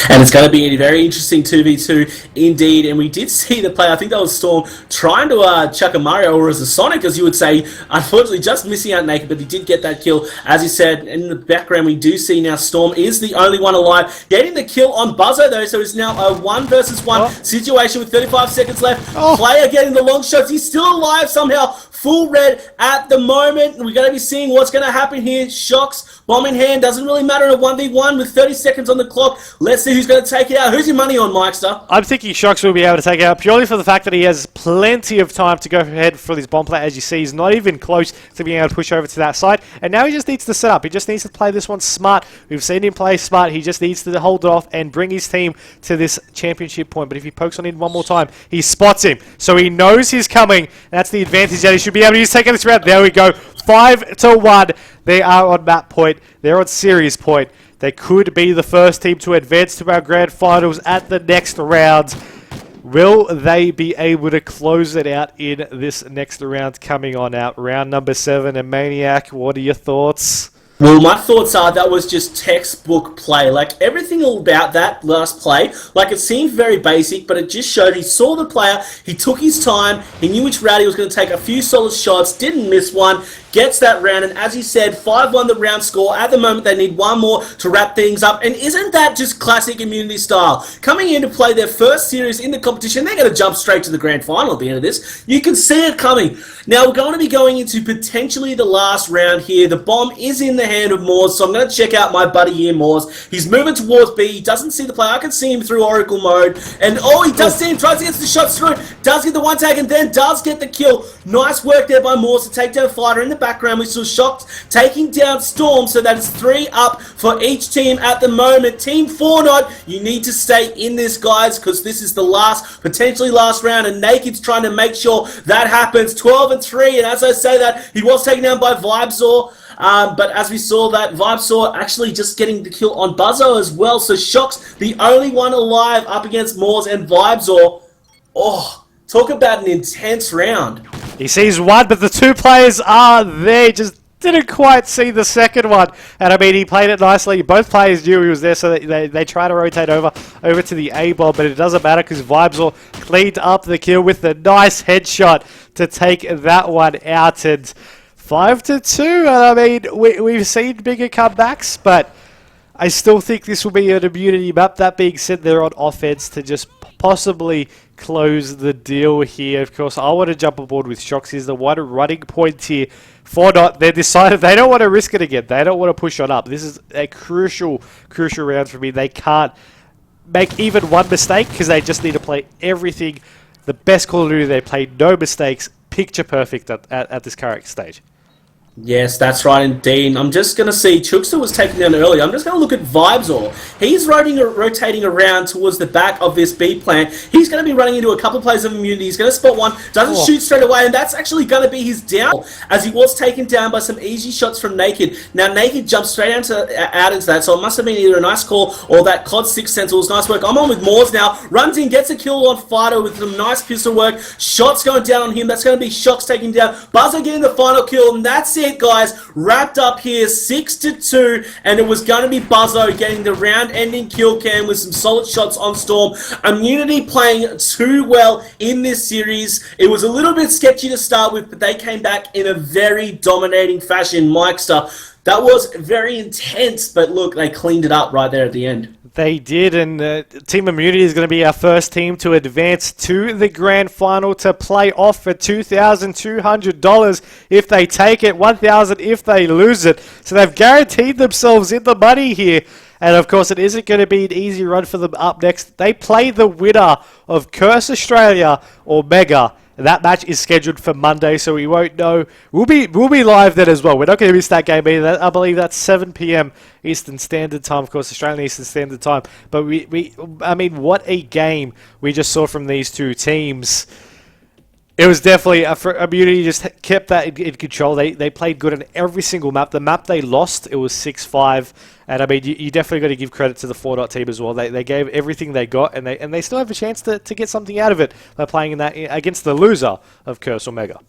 And it's going to be a very interesting 2v2 indeed. And we did see the play, I think that was Storm, trying to chuck a Mario, or as a Sonic, as you would say. Unfortunately, just missing out Naked, but he did get that kill. As you said, in the background, we do see now Storm is the only one alive. Getting the kill on Buzzo, though, so it's now a 1 versus 1 situation with 35 seconds left. Player getting the long shots. He's still alive somehow. Full red at the moment. We're going to be seeing what's going to happen here. Shox, bomb in hand. Doesn't really matter in a 1v1 with 30 seconds on the clock. Let's see who's going to take it out. Who's your money on, Myksta? I'm thinking Shox will be able to take it out purely for the fact that he has plenty of time to go ahead for this bomb play. As you see, he's not even close to being able to push over to that side. And now he just needs to set up. He just needs to play this one smart. We've seen him play smart. He just needs to hold it off and bring his team to this championship point. But if he pokes on in one more time, he spots him. So he knows he's coming. That's the advantage that he should be able to use taking this round. There we go. 5-1. They are on map point. They're on series point. They could be the first team to advance to our grand finals at the next round. Will they be able to close it out in this next round coming on out? Round number 7. Inmaniac, what are your thoughts? Well, my thoughts are that was just textbook play. Like, everything about that last play, like, it seemed very basic, but it just showed he saw the player, he took his time, he knew which route he was going to take a few solid shots, didn't miss one, gets that round, and as he said, 5-1 the round score. At the moment, they need one more to wrap things up, and isn't that just classic Immunity style? Coming in to play their first series in the competition, they're going to jump straight to the grand final at the end of this. You can see it coming. Now, we're going to be going into potentially the last round here. The bomb is in the hand of Moors, so I'm going to check out my buddy here, Moors. He's moving towards B. He doesn't see the player. I can see him through Oracle mode, and oh, he does see him, tries to get the shots through, does get the one tag, and then does get the kill. Nice work there by Moors to take down Fighter. In the background, we saw Shox taking down Storm, so that is 3 up for each team at the moment. Team 4-Not, you need to stay in this, guys, because this is the last, potentially last round, and Naked's trying to make sure that happens. 12-3, and as I say that, he was taken down by Vibesor. But as we saw that, Vibesor actually just getting the kill on Buzzo as well. So Shox, the only one alive up against Moors and Vibesor. Oh, talk about an intense round. He sees one, but the two players are there. Just didn't quite see the second one. And I mean, he played it nicely. Both players knew he was there, so they try to rotate over to the A-bomb, but it doesn't matter because Vibesor cleaned up the kill with a nice headshot to take that one out. And 5-2, and I mean, we've seen bigger comebacks, but I still think this will be an immunity map. That being said, they're on offense to just possibly close the deal here. Of course, I want to jump aboard with Shox. He's the one running point here. 4-Not, they decided they don't want to risk it again. They don't want to push on up. This is a crucial round for me. They can't make even one mistake because they just need to play everything. The best Call of Duty they play, no mistakes, picture perfect at this current stage. Yes, that's right indeed. I'm just going to see, Chuksta was taken down earlier. I'm just going to look at Vibesor. He's rotating around towards the back of this B plant. He's going to be running into a couple of plays of immunity. He's going to spot one, doesn't shoot straight away, and that's actually going to be his down, as he was taken down by some easy shots from Naked. Now, Naked jumped straight out into that, so it must have been either a nice call or that COD 6 Sentinels. Nice work. I'm on with Moors now. Runs in, gets a kill on Fido with some nice pistol work. Shots going down on him. That's going to be Shox taking down. Buzzer getting the final kill, and that's it, guys. Wrapped up here 6-2, and it was going to be Buzzo getting the round-ending kill cam with some solid shots on Storm. Immunity playing too well in this series. It was a little bit sketchy to start with, but they came back in a very dominating fashion. Myksta, that was very intense, but look, they cleaned it up right there at the end. They did, and Team Immunity is going to be our first team to advance to the grand final to play off for $2,200 if they take it, $1,000 if they lose it. So they've guaranteed themselves in the money here. And of course, it isn't going to be an easy run for them up next. They play the winner of Curse Australia or Mega That match is scheduled for Monday, so we won't know. We'll be live then as well. We're not going to miss that game either. I believe that's 7 p.m. Eastern Standard Time, of course, Australian Eastern Standard Time. But I mean, what a game we just saw from these two teams. It was definitely Immunity just kept that in control. They played good on every single map. The map they lost, it was 6-5. And I mean, you definitely got to give credit to the 4 team as well. They gave everything they got, and they still have a chance to get something out of it by playing in that against the loser of Curse Omega.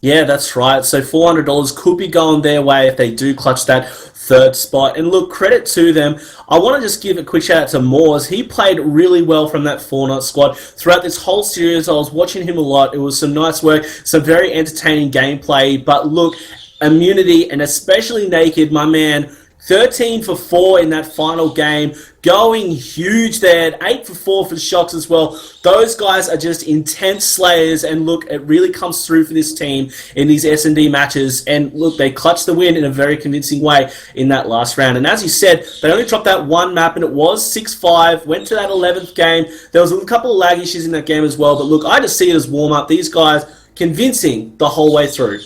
Yeah, that's right. So $400 could be going their way if they do clutch that third spot. And look, credit to them. I want to just give a quick shout out to Moores. He played really well from that 4 squad throughout this whole series. I was watching him a lot. It was some nice work, some very entertaining gameplay. But look, Immunity, and especially Naked, my man, 13 for 4 in that final game, going huge there, 8 for 4 for Shocks as well. Those guys are just intense slayers, and look, it really comes through for this team in these SND matches, and look, they clutched the win in a very convincing way in that last round. And as you said, they only dropped that one map, and it was 6-5, went to that 11th game. There was a couple of lag issues in that game as well, but look, I just see it as warm-up. These guys, convincing the whole way through.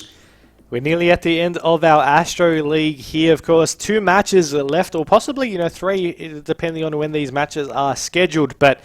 We're nearly at the end of our Astro League here, of course. 2 matches left, or possibly, 3, depending on when these matches are scheduled. But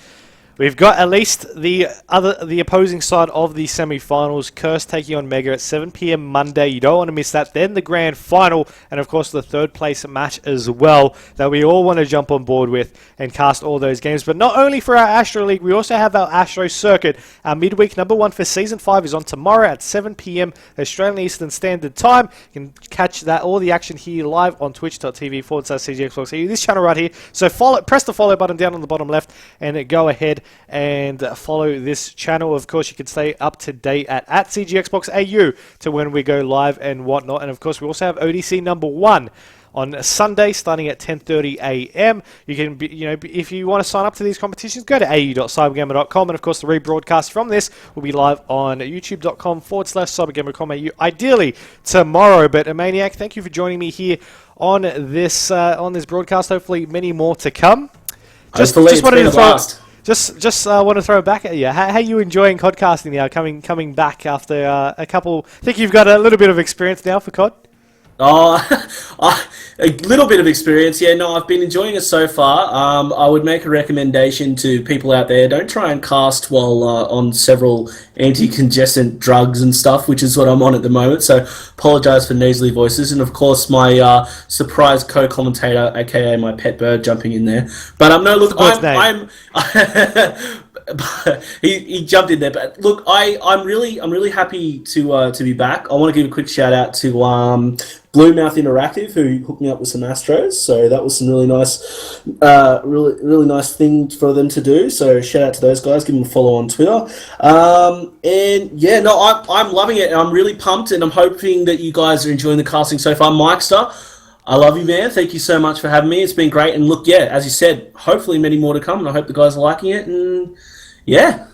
we've got at least the opposing side of the semi-finals. Curse taking on Mega at 7 p.m. Monday. You don't want to miss that. Then the grand final, and of course the third place match as well, that we all want to jump on board with and cast all those games. But not only for our Astro League, we also have our Astro Circuit. Our midweek number 1 for Season 5 is on tomorrow at 7 p.m. Australian Eastern Standard Time. You can catch that all the action here live on twitch.tv/CGXbox. This channel right here. So press the follow button down on the bottom left and go ahead and follow this channel. Of course, you can stay up to date at CGXboxAU to when we go live and whatnot. And of course, we also have ODC number 1 on Sunday, starting at 10:30 a.m. You can, if you want to sign up to these competitions, go to au.cybergamer.com, and of course, the rebroadcast from this will be live on youtube.com/cybergamer.com. Ideally tomorrow. But Inmaniac, thank you for joining me here on this broadcast. Hopefully, many more to come. Just wanted to throw. Just want to throw it back at you. How are you enjoying codcasting now? Coming back after a couple. I think you've got a little bit of experience now for COD. A little bit of experience, yeah. No, I've been enjoying it so far. I would make a recommendation to people out there: don't try and cast while on several anti-congestant drugs and stuff, which is what I'm on at the moment. So, apologise for nasally voices, and of course my surprise co-commentator, aka my pet bird, jumping in there. But no, look, I'm he jumped in there, but look, I'm really happy to be back. I want to give a quick shout out to Blue Mouth Interactive, who hooked me up with some Astros, so that was some really nice, really nice thing for them to do. So shout out to those guys. Give them a follow on Twitter. And yeah, no, I'm loving it, and I'm really pumped, and I'm hoping that you guys are enjoying the casting so far. Myksta, I love you, man. Thank you so much for having me. It's been great, and look, yeah, as you said, hopefully many more to come, and I hope the guys are liking it, and yeah.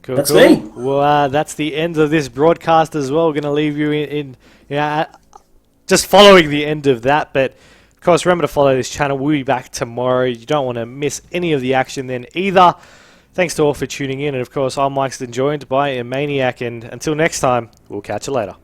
Cool, that's cool. me. Well, that's the end of this broadcast as well. We're going to leave you in just following the end of that. But, of course, remember to follow this channel. We'll be back tomorrow. You don't want to miss any of the action then either. Thanks to all for tuning in. And, of course, I'm Myksta, joined by Inmaniac. And until next time, we'll catch you later.